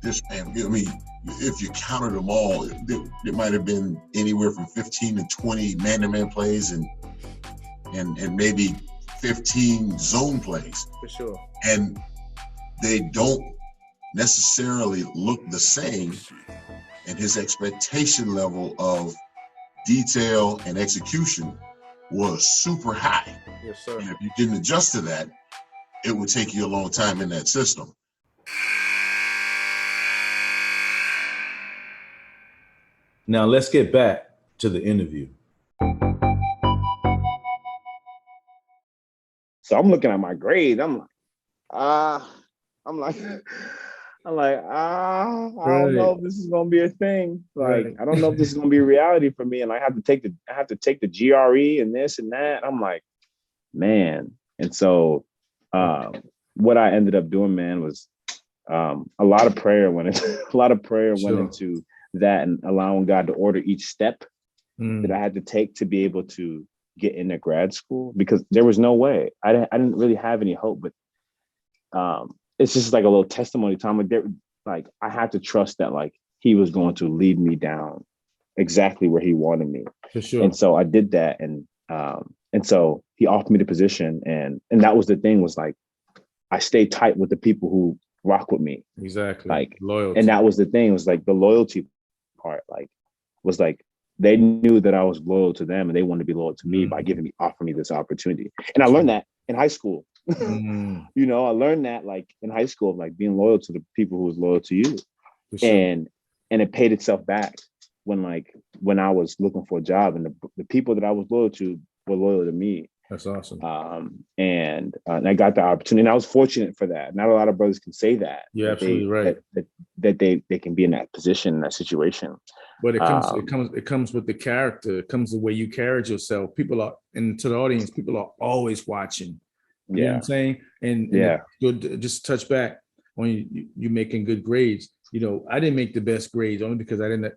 if you counted them all, it might have been anywhere from 15 to 20 man-to-man plays and maybe 15 zone plays. For sure. And they don't necessarily look the same. And his expectation level of detail and execution was super high. Yes, sir. And if you didn't adjust to that, it would take you a long time in that system. Now let's get back to the interview. So I'm looking at my grades. I'm like, I don't know if this is gonna be a thing. Like, I don't know if this is gonna be a reality for me. And I have to take the GRE and this and that. I'm like, man. And so what I ended up doing, man, was a lot of prayer went into that, and allowing God to order each step that I had to take to be able to get into grad school, because there was no way. I didn't really have any hope, but it's just like a little testimony time. Like I had to trust that like he was going to lead me down exactly where he wanted me. For sure. And so I did that, and so he offered me the position, and that was the thing, was like I stayed tight with the people who rock with me. Exactly. Like loyalty. And that was the thing, was like the loyalty part, like was like they knew that I was loyal to them, and they wanted to be loyal to me by offering me this opportunity. And I learned that in high school. You know, I learned that like in high school, like being loyal to the people who was loyal to you. Sure. And it paid itself back when I was looking for a job, and the people that I was loyal to were loyal to me. That's awesome. And I got the opportunity, and I was fortunate for that. Not a lot of brothers can say that. You're absolutely right. That they can be in that position, in that situation. But it comes with the character. It comes the way you carried yourself. And to the audience, people are always watching. You know what I'm saying? And good. Just touch back when you making good grades. You know, I didn't make the best grades only because I didn't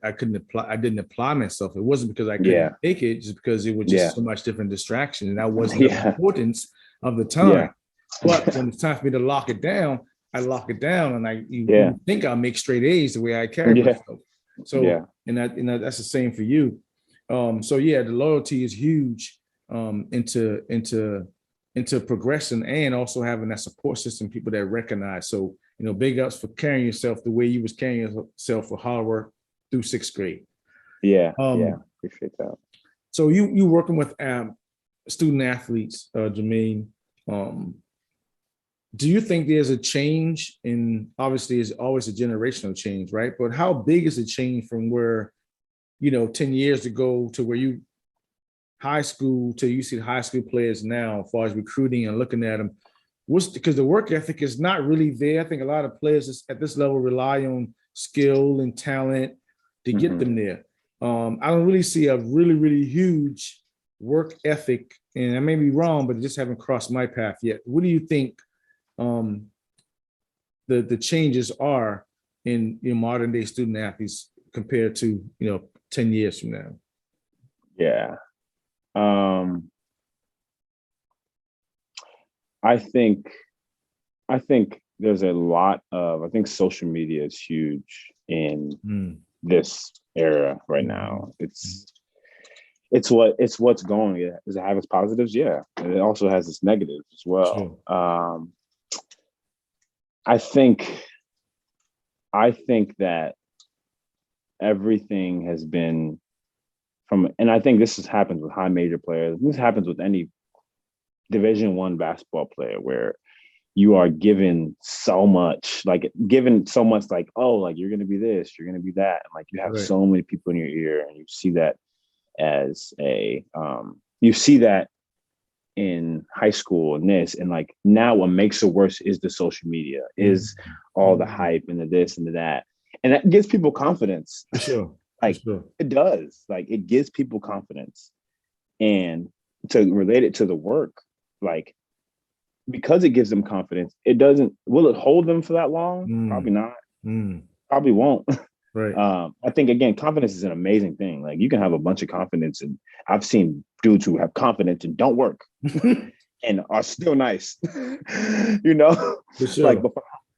apply myself. It wasn't because I couldn't make it, just because it was just so much different distraction, and that wasn't the importance of the time. But when it's time for me to lock it down, I lock it down, and you think I'll make straight A's the way I carry myself. So and that's the same for you. So the loyalty is huge into progression, and also having that support system, people that recognize. So, you know, big ups for carrying yourself the way you was carrying yourself for hard work through sixth grade. Appreciate that. So you working with student athletes, Jermaine. Do you think there's a change in, obviously it's always a generational change, right? But how big is the change from where, 10 years ago to where you high school to you see the high school players now, as far as recruiting and looking at them? Because the work ethic is not really there. I think a lot of players at this level rely on skill and talent to get them there. I don't really see a really, really huge work ethic, and I may be wrong, but it just haven't crossed my path yet. What do you think the changes are in modern day student athletes compared to 10 years from now? I think there's a lot of, I think social media is huge in this era right now. It's what's going. Does it have its positives? Yeah. And it also has its negatives as well. Sure. I think that everything has been and I think this happens with high major players. This happens with any Division I basketball player, where you are given so much, like you're going to be this, you're going to be that. And like you have so many people in your ear, and you see that you see that in high school and this, and like now what makes it worse is the social media, is all the hype and the this and the that. And that gives people confidence. For sure. It does. Like it gives people confidence. And to relate it to the work, like because it gives them confidence, will it hold them for that long? Probably not. Probably won't. Right. I think again, confidence is an amazing thing. Like you can have a bunch of confidence, and I've seen dudes who have confidence and don't work and are still nice. For sure. Like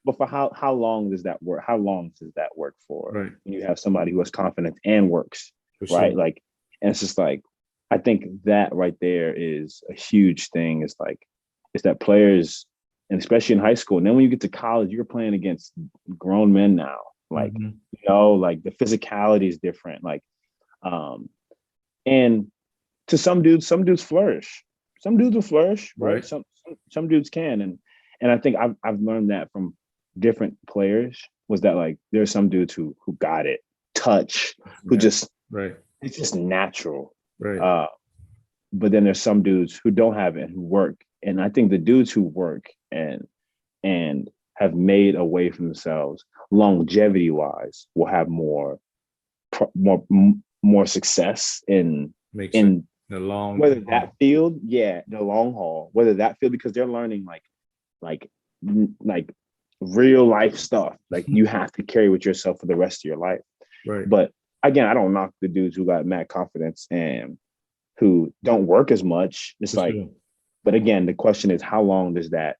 but for how long does that work? How long does that work for? Right. When you have somebody who has confidence and works, for right? Sure. Like, and it's just like, I think that right there is a huge thing. It's that players, and especially in high school, and then when you get to college, you're playing against grown men now. Like, like the physicality is different. Like, and to some dudes flourish. Some dudes will flourish, right? Some dudes can, and I think I've learned that from different players, was that like there's some dudes who got it, who just it's just natural. Right. But then there's some dudes who don't have it, who work, And I think the dudes who work and have made a way for themselves longevity wise will have more success in the long whether that field, the long haul, whether that field, because they're learning like real life stuff like you have to carry with yourself for the rest of your life. Right. But again, I don't knock the dudes who got mad confidence and who don't work as much. It's like, but again, the question is, how long does that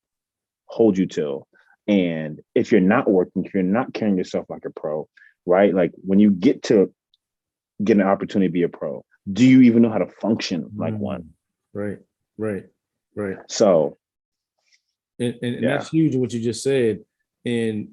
hold you till? And if you're not working, if you're not carrying yourself like a pro, right? Like when you get an opportunity to be a pro, do you even know how to function like one? Right. So, and that's huge what you just said. And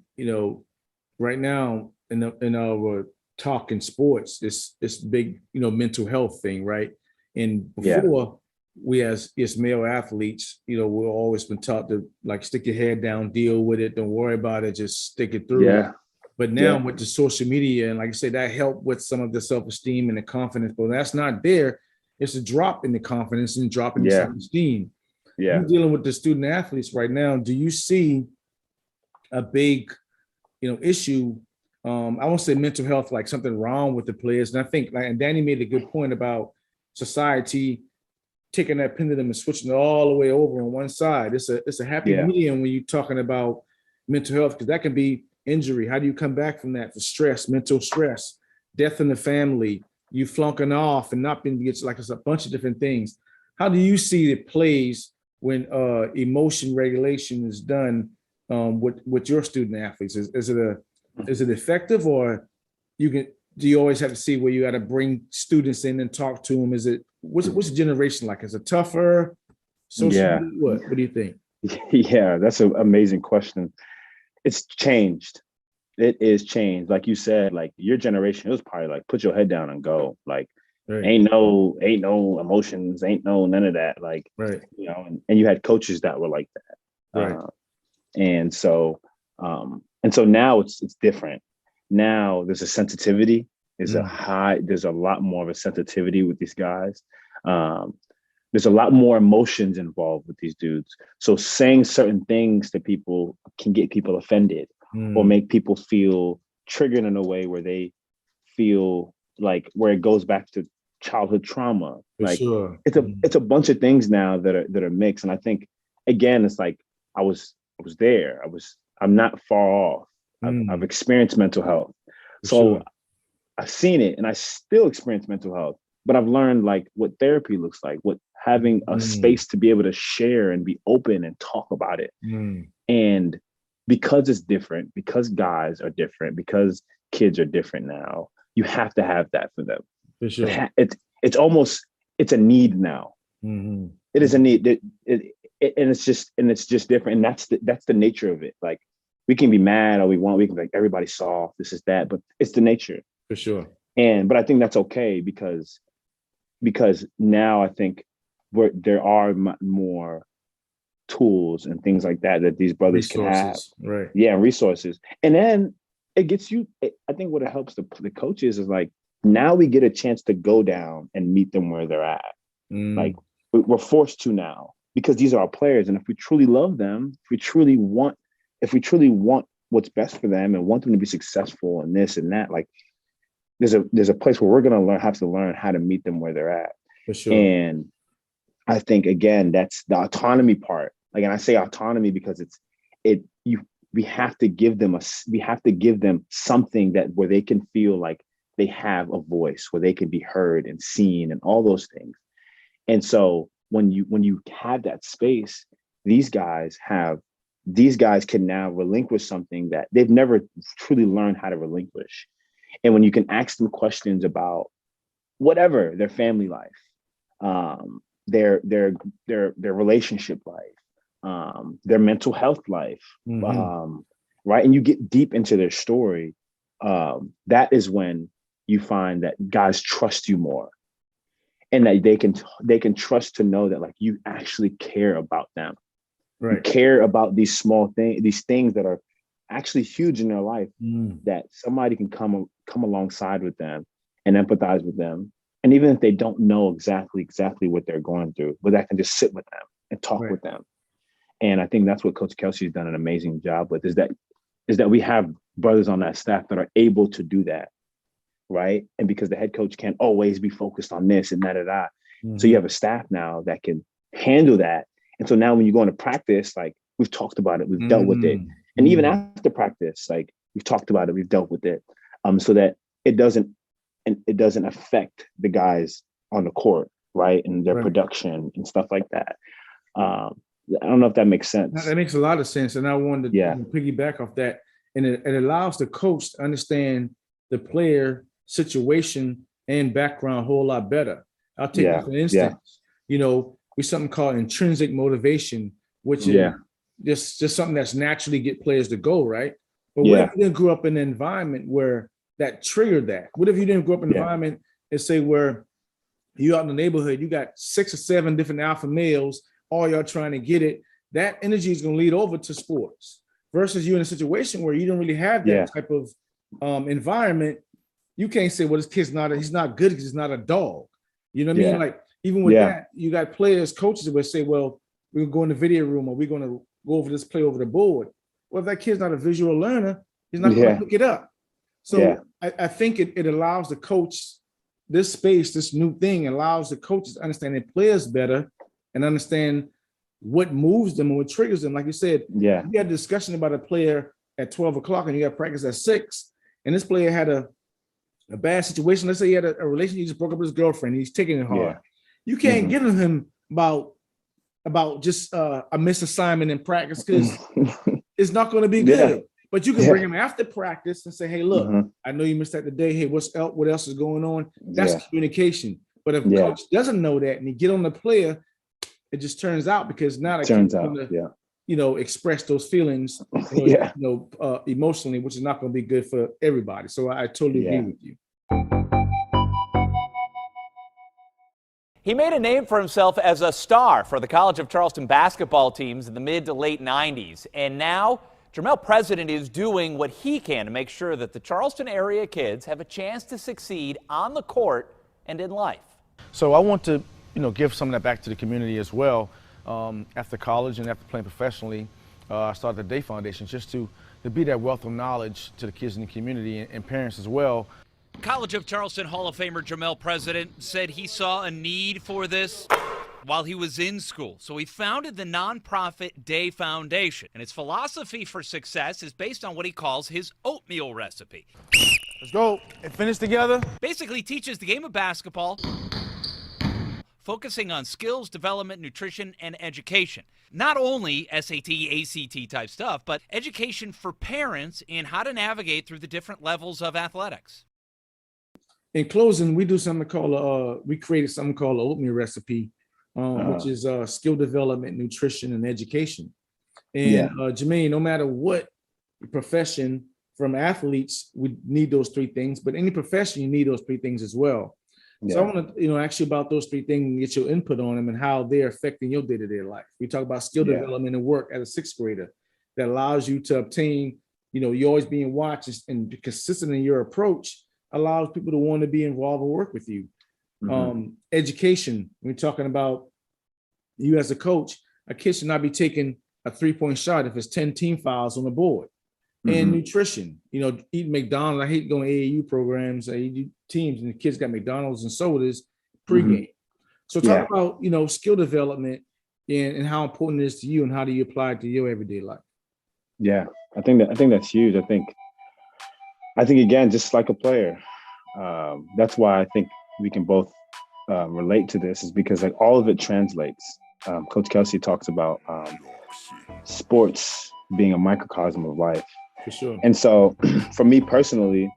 right now in our talk in sports, it's big, mental health thing, right? And before we as male athletes, we've always been taught to like stick your head down, deal with it, don't worry about it, just stick it through. Yeah. But now with the social media, and like I said, that helped with some of the self-esteem and the confidence, but that's not there. It's a drop in the confidence and drop in the self-esteem. Yeah. You're dealing with the student athletes right now. Do you see a big, issue? I won't say mental health, like something wrong with the players. And I think, and Danny made a good point about society taking that pendulum and switching it all the way over on one side. It's a happy medium when you're talking about mental health, because that can be injury. How do you come back from that? For stress, mental stress, death in the family, you flunking off and not being able to, like, it's a bunch of different things. How do you see it plays when emotion regulation is done with your student athletes? Is it effective, or do you always have to see where you got to bring students in and talk to them? What's the generation like? Is it tougher? What do you think? Yeah, that's an amazing question. It's changed. It is changed. Like you said, like your generation, it was probably like put your head down and go. Like ain't no emotions, ain't no none of that. Like and you had coaches that were like that. And so now it's different. Now there's a sensitivity. There's a lot more of a sensitivity with these guys. There's a lot more emotions involved with these dudes. So saying certain things to people can get people offended or make people feel triggered in a way where they feel like, where it goes back to childhood trauma. It's a bunch of things now that are mixed. And I think, again, it's like, I was there. I'm not far off. I've experienced mental health. I've seen it, and I still experience mental health, but I've learned like what therapy looks like, what having a space to be able to share and be open and talk about it. And because it's different, because guys are different, because kids are different now, you have to have that for them. For sure. It's a need now. It is a need. And it's just different. And that's the nature of it. Like, we can be mad all we want. We can be like, everybody's soft, this is that, but it's the nature. For sure. But I think that's okay because now I think there are more tools and things like that these brothers can have. Right. Yeah, resources. And then it gets you, I think what it helps the coaches is like, now we get a chance to go down and meet them where they're at. Like, we're forced to now, because these are our players. And if we truly love them, if we truly want what's best for them and want them to be successful and this and that, like, there's a place where we're going to have to learn how to meet them where they're at. For sure. And I think, again, that's the autonomy part. Like, and I say autonomy because we have to give them something where they can feel like they have a voice, where they can be heard and seen and all those things. And so when you have that space, these guys can now relinquish something that they've never truly learned how to relinquish. And when you can ask them questions about whatever, their family life, their relationship life, their mental health life, right? And you get deep into their story, that is when you find that guys trust you more, and that they can trust to know that, like, you actually care about them. Right. You care about these small things, these things that are actually huge in their life, that somebody can come alongside with them and empathize with them. And even if they don't know exactly what they're going through, but that can just sit with them and talk with them. And I think that's what Coach Kelsey's done an amazing job with, is that we have brothers on that staff that are able to do that, right? And because the head coach can't always be focused on this and that. So you have a staff now that can handle that. And so now when you go into practice, like, we've talked about it, we've dealt with it. And even after practice, like, we've talked about it, we've dealt with it, so that it doesn't affect the guys on the court, right? And their production and stuff like that. I don't know if that makes sense. That makes a lot of sense. And I wanted to piggyback off that. And it allows the coach to understand the player situation and background a whole lot better. I'll take for instance, you know, we something called intrinsic motivation, which is just something that's naturally get players to go, right? But what if you didn't grow up in an environment where that triggered that? What if you didn't grow up in an environment and say where you out in the neighborhood, you got 6 or 7 different alpha males, all y'all trying to get it? That energy is going to lead over to sports versus you in a situation where you don't really have that type of environment. You can't say, well, this kid's he's not good because he's not a dog. You know what I mean? Like, even with that, you got players, coaches that would say, well, we're going to go in the video room, or we're going to go over this play over the board. Well, if that kid's not a visual learner, he's not going to pick it up. So I think it allows the coach, this space, this new thing allows the coaches to understand their players better and understand what moves them and what triggers them. Like you said, you had a discussion about a player at 12 o'clock and you got practice at 6, and this player had a bad situation. Let's say he had a relationship, he just broke up with his girlfriend, he's taking it hard. You can't get on him about just a misassignment in practice, because it's not going to be good. But you can bring him after practice and say, hey, look, I know you missed that today. Hey, what else is going on? That's communication. But if the coach doesn't know that and he get on the player, it just turns out, because now the kid's going to, you know, express those feelings, emotionally, which is not going to be good for everybody. So I totally agree with you. He made a name for himself as a star for the College of Charleston basketball teams in the mid to late 90s. And now Jermaine President is doing what he can to make sure that the Charleston area kids have a chance to succeed on the court and in life. So I want to, give some of that back to the community as well. After college and after playing professionally, I started the DAE Foundation just to be that wealth of knowledge to the kids in the community and parents as well. College of Charleston Hall of Famer Jermaine President said he saw a need for this while he was in school. So he founded the nonprofit DAE Foundation, and its philosophy for success is based on what he calls his oatmeal recipe. Let's go and finish together. Basically teaches the game of basketball, focusing on skills development, nutrition, and education. Not only SAT, ACT type stuff, but education for parents in how to navigate through the different levels of athletics. In closing, we do something called, we created something called an oatmeal recipe, which is skill development, nutrition, and education. And Jermaine, no matter what profession, from athletes, we need those 3 things, but any profession, you need those 3 things as well. So I want to, ask you about those 3 things and get your input on them and how they're affecting your day-to-day life. We talk about skill development and work as a 6th grader that allows you to obtain, you're always being watched and be consistent in your approach, allows people to want to be involved and work with you. Education, we're talking about you as a coach, a kid should not be taking a 3-point shot if it's 10 team fouls on the board. And nutrition, eating McDonald's. I hate going to AAU programs, AAU teams, and the kids got McDonald's and sodas pregame. So talk about, skill development and how important it is to you, and how do you apply it to your everyday life? Yeah, I think that's huge. I think again, just like a player, that's why I think we can both relate to this, is because like all of it translates. Coach Kelsey talks about sports being a microcosm of life. For sure. And so for me personally,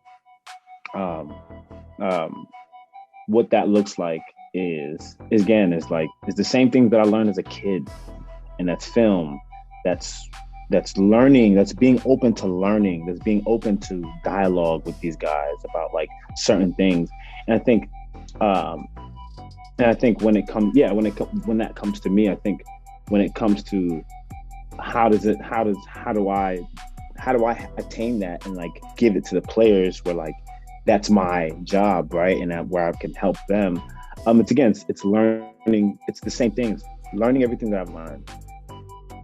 what that looks like is the same thing that I learned as a kid, and that's film, that's learning, that's being open to learning, that's being open to dialogue with these guys about like certain things. And I think when that comes to me, I think when it comes to how do I attain that and like give it to the players, where like that's my job, right? And where I can help them. It's learning. It's the same thing. learning everything that I've learned,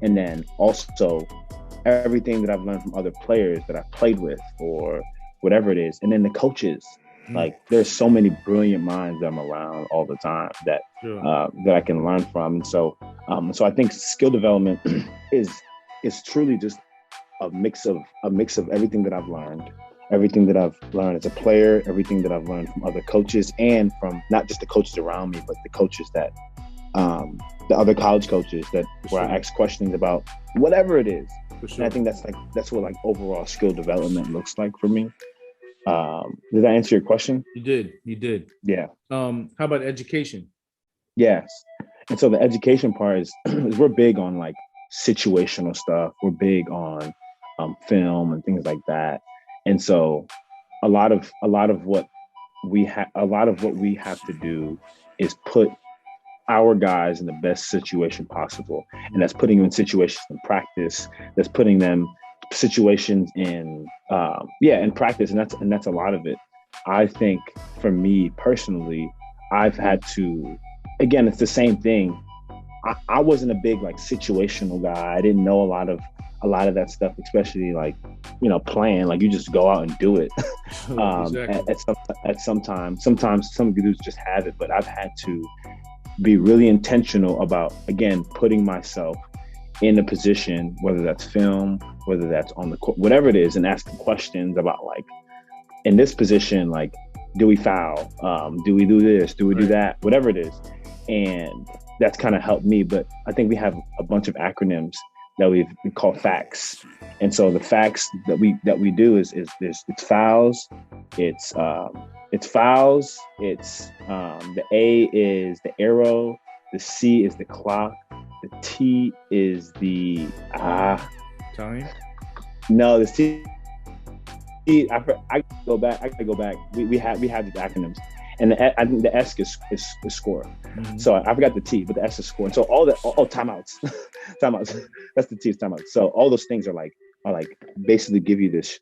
and then also everything that I've learned from other players that I've played with or whatever it is, and then the coaches. Like there's so many brilliant minds that I'm around all the time that that I can learn from. And so I think skill development is truly just a mix of everything that I've learned as a player, everything that I've learned from other coaches, and from not just the coaches around me, but the coaches that the other college coaches that where I ask questions about whatever it is. And I think that's what like overall skill development looks like for me. Did I answer your question? You did. Yeah. How about education? Yes. And so the education part is we're big on like situational stuff. We're big on film and things like that. And so a lot of what we have to do is put our guys in the best situation possible. And that's putting them in situations in practice. That's putting them situations in practice, and that's a lot of it. I think for me personally, I've had to, again, it's the same thing. I wasn't a big like situational guy. I didn't know a lot of that stuff, especially like, playing, like you just go out and do it. At sometimes some dudes just have it, but I've had to be really intentional about, again, putting myself in a position, whether that's film, whether that's on the court, whatever it is, and asking questions about like, in this position, like, do we foul? Do we do this? Do we do that? Whatever it is. And that's kind of helped me. But I think we have a bunch of acronyms that we call facts. And so the facts that we do is it's fouls, it's fouls, it's the A is the arrow, the C is the clock, the T is the time. No, the T. I go back. We have these acronyms, and I think the S is score. Mm-hmm. So I forgot the T, but the S is score. And so all timeouts, timeouts. That's the T is timeouts. So all those things are like basically give you this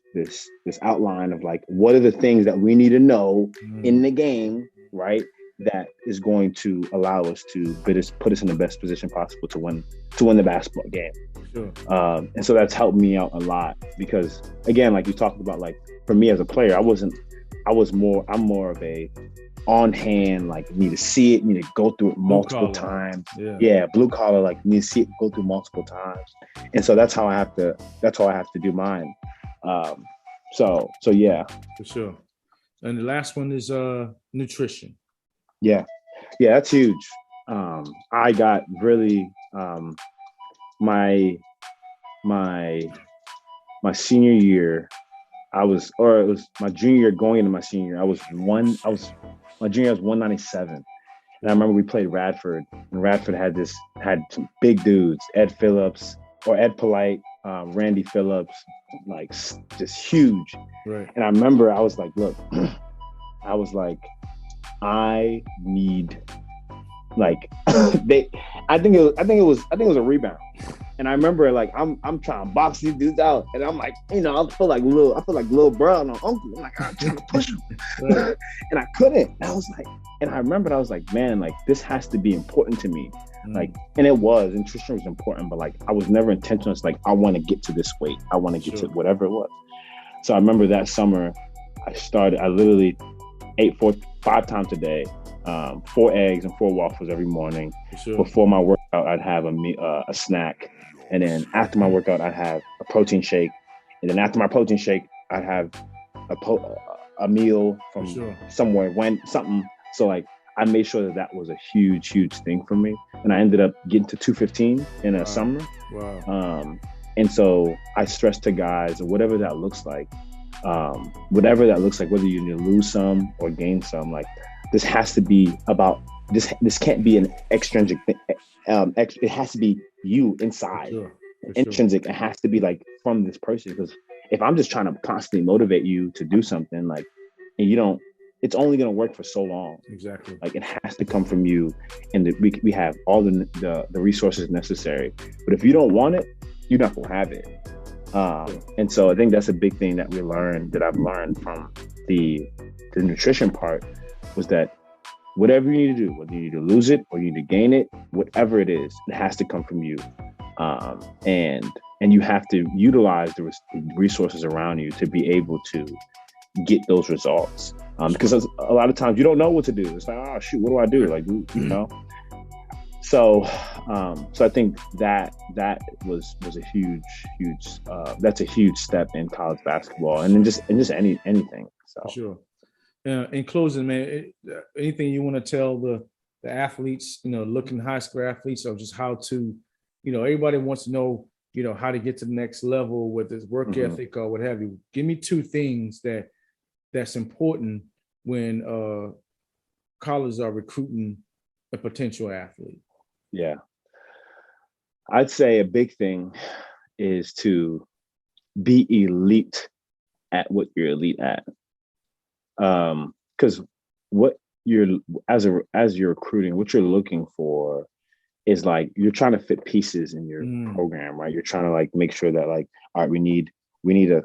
outline of like what are the things that we need to know in the game, right? That is going to allow us to put us in the best position possible to win the basketball game. Sure. And so that's helped me out a lot because, again, like you talked about, like for me as a player, I'm more of a on hand, like need to see it, need to go through it multiple times. Yeah, blue collar, like need to see it, go through multiple times. And so that's how I have to do mine. So yeah. For sure. And the last one is nutrition. Yeah, that's huge. I got really my senior year. It was my junior year going into my senior year. My junior year was 197, and I remember we played Radford, and Radford had some big dudes, Ed Polite, Randy Phillips, like just huge. Right. And I remember I was like, look, I need like I think it was a rebound. And I remember like I'm trying to box these dudes out, and I'm like, I feel like little bro and uncle. I'm like, I'm trying to push him. And I couldn't. And I remember I was like, man, like this has to be important to me. Like, and it was, and nutrition was important, but like I was never intentional. It's like I want to get to this weight. I want to get to whatever it was. So I remember that summer I literally ate 5 times a day, 4 eggs and 4 waffles every morning. Sure. Before my workout, I'd have a snack. And then after my workout, I'd have a protein shake. And then after my protein shake, I'd have a meal from somewhere, something. So like, I made sure that was a huge, huge thing for me. And I ended up getting to 215 in a summer. Wow. And so I stress to guys, or whatever that looks like, whether you need to lose some or gain some, like this has to be about this can't be an extrinsic thing. It has to be you inside. For intrinsic. It has to be like from this person, because if I'm just trying to constantly motivate you to do something, like, and you don't, it's only going to work for so long. Exactly. Like it has to come from you, and we have all the resources necessary. But if you don't want it, you're not going to have it. And so I think that's a big thing that I've learned from the nutrition part, was that whatever you need to do, whether you need to lose it or you need to gain it, whatever it is, it has to come from you. And you have to utilize the resources around you to be able to get those results. Because a lot of times you don't know what to do. It's like, oh shoot, what do I do? Like, you know? So I think that was a huge that's a huge step in college basketball, and just anything. So sure. In closing, man, anything you want to tell the athletes, looking high school athletes, or just how to, everybody wants to know, how to get to the next level with this work ethic or what have you. Give me 2 things that's important when colleges are recruiting a potential athlete. Yeah. I'd say a big thing is to be elite at what you're elite at. Because what you're, as you're recruiting, what you're looking for is like, you're trying to fit pieces in your program, right? You're trying to like make sure that like, all right, we need a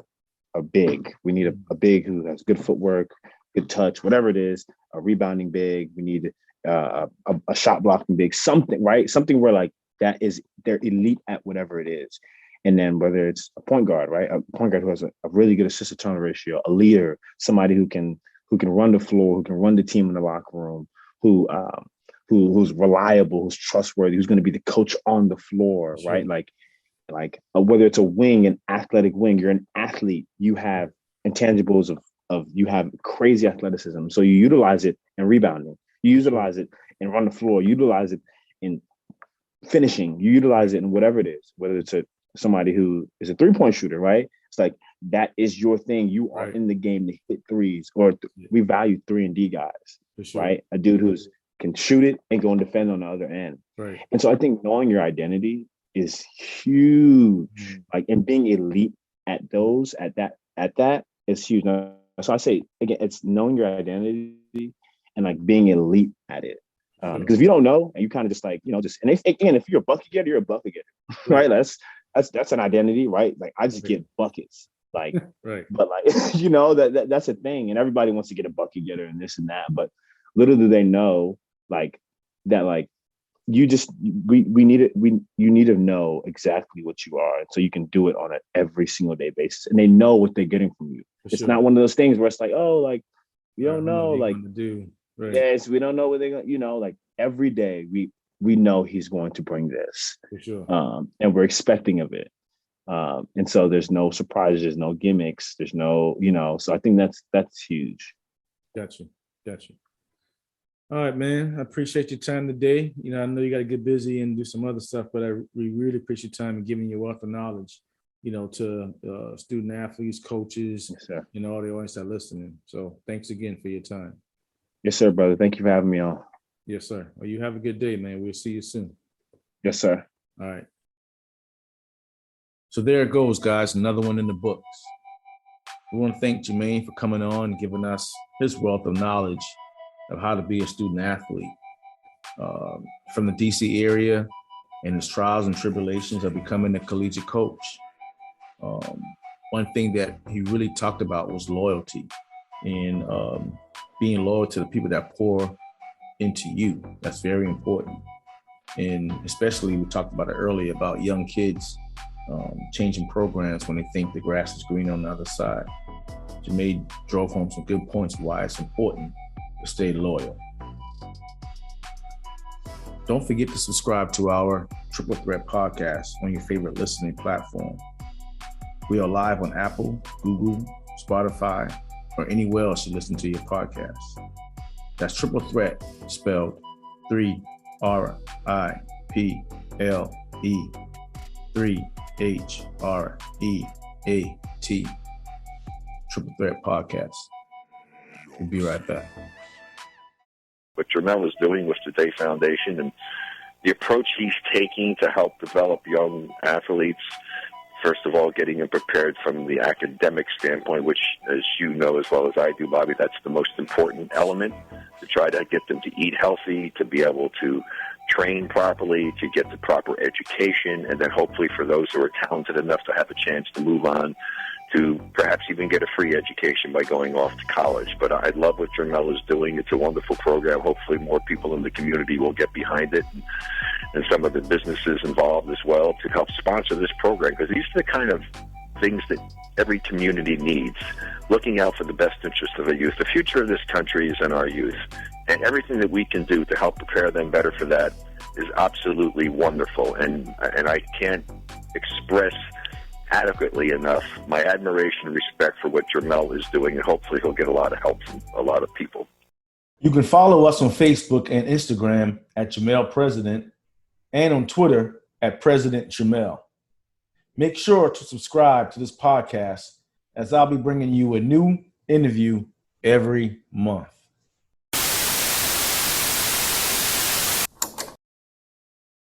big, we need a big who has good footwork, good touch, whatever it is, a rebounding big. We need a shot blocking big, something, right? Something where like they're elite at whatever it is. And then whether it's a point guard, right? A point guard who has a really good assist to turnover ratio, a leader, somebody who can run the floor, who can run the team in the locker room, who's reliable, who's trustworthy, who's going to be the coach on the floor, sure. Right? Like whether it's a wing, an athletic wing, you're an athlete, you have intangibles of you have crazy athleticism. So you utilize it in rebounding, you utilize it in run the floor, you utilize it in finishing, you utilize it in whatever it is, whether it's somebody who is a 3-point shooter, right? It's like, that is your thing. You are in the game to hit threes, or we value 3 and D guys, sure. Right? A dude who's can shoot it and go and defend on the other end. Right. And so I think knowing your identity is huge. Like, and being elite at that is huge. So I say, again, it's knowing your identity and like being elite at it. Because if you don't know, and you kind of just like, and if you're a bucket getter, you're a bucket getter, right? That's an identity, right? Like, I just get buckets, like, right. But like, that's a thing, and everybody wants to get a bucket getter and this and that. But little do they know, like, that, like, you need to know exactly what you are, so you can do it on an every single day basis, and they know what they're getting from you. It's not one of those things where it's like, oh, like, we don't know, like, right. Yes, we don't know what they're going, like, every day we know he's going to bring this, for sure. And we're expecting of it. And so there's no surprises, there's no gimmicks, there's no, so I think that's huge. Gotcha. All right, man. I appreciate your time today. I know you got to get busy and do some other stuff, but we really appreciate your time and giving you wealth of knowledge, to student athletes, coaches, yes, and all the audience that are listening. So thanks again for your time. Yes, sir, brother. Thank you for having me on. Yes, sir. Well, you have a good day, man. We'll see you soon. Yes, sir. All right. So there it goes, guys. Another one in the books. We want to thank Jermaine for coming on and giving us his wealth of knowledge of how to be a student athlete from the DC area and his trials and tribulations of becoming a collegiate coach. One thing that he really talked about was loyalty and being loyal to the people that pour into you. That's very important. And especially, we talked about it earlier about young kids changing programs when they think the grass is green on the other side. Jermaine drove home some good points why it's important to stay loyal. Don't forget to subscribe to our Triple Threat podcast on your favorite listening platform. We are live on Apple, Google, Spotify, or anywhere else you listen to your podcast. That's Triple Threat, spelled 3-RIPLE, 3HREAT. Triple Threat Podcast. We'll be right back. What Jermaine is doing with the DAE Foundation and the approach he's taking to help develop young athletes, first of all, getting them prepared from the academic standpoint, which, as you know as well as I do, Bobby, that's the most important element, to try to get them to eat healthy, to be able to train properly, to get the proper education, and then hopefully for those who are talented enough to have a chance to move on to perhaps even get a free education by going off to college. But I love what Jermaine is doing. It's a wonderful program. Hopefully more people in the community will get behind it, and some of the businesses involved as well, to help sponsor this program, because these are the kind of things that every community needs, looking out for the best interests of the youth. The future of this country is in our youth, and everything that we can do to help prepare them better for that is absolutely wonderful. And I can't express adequately enough my admiration and respect for what Jermaine is doing, and hopefully he'll get a lot of help from a lot of people. You can follow us on Facebook and Instagram at Jermaine President, and on Twitter at President Jermaine. Make sure to subscribe to this podcast, as I'll be bringing you a new interview every month.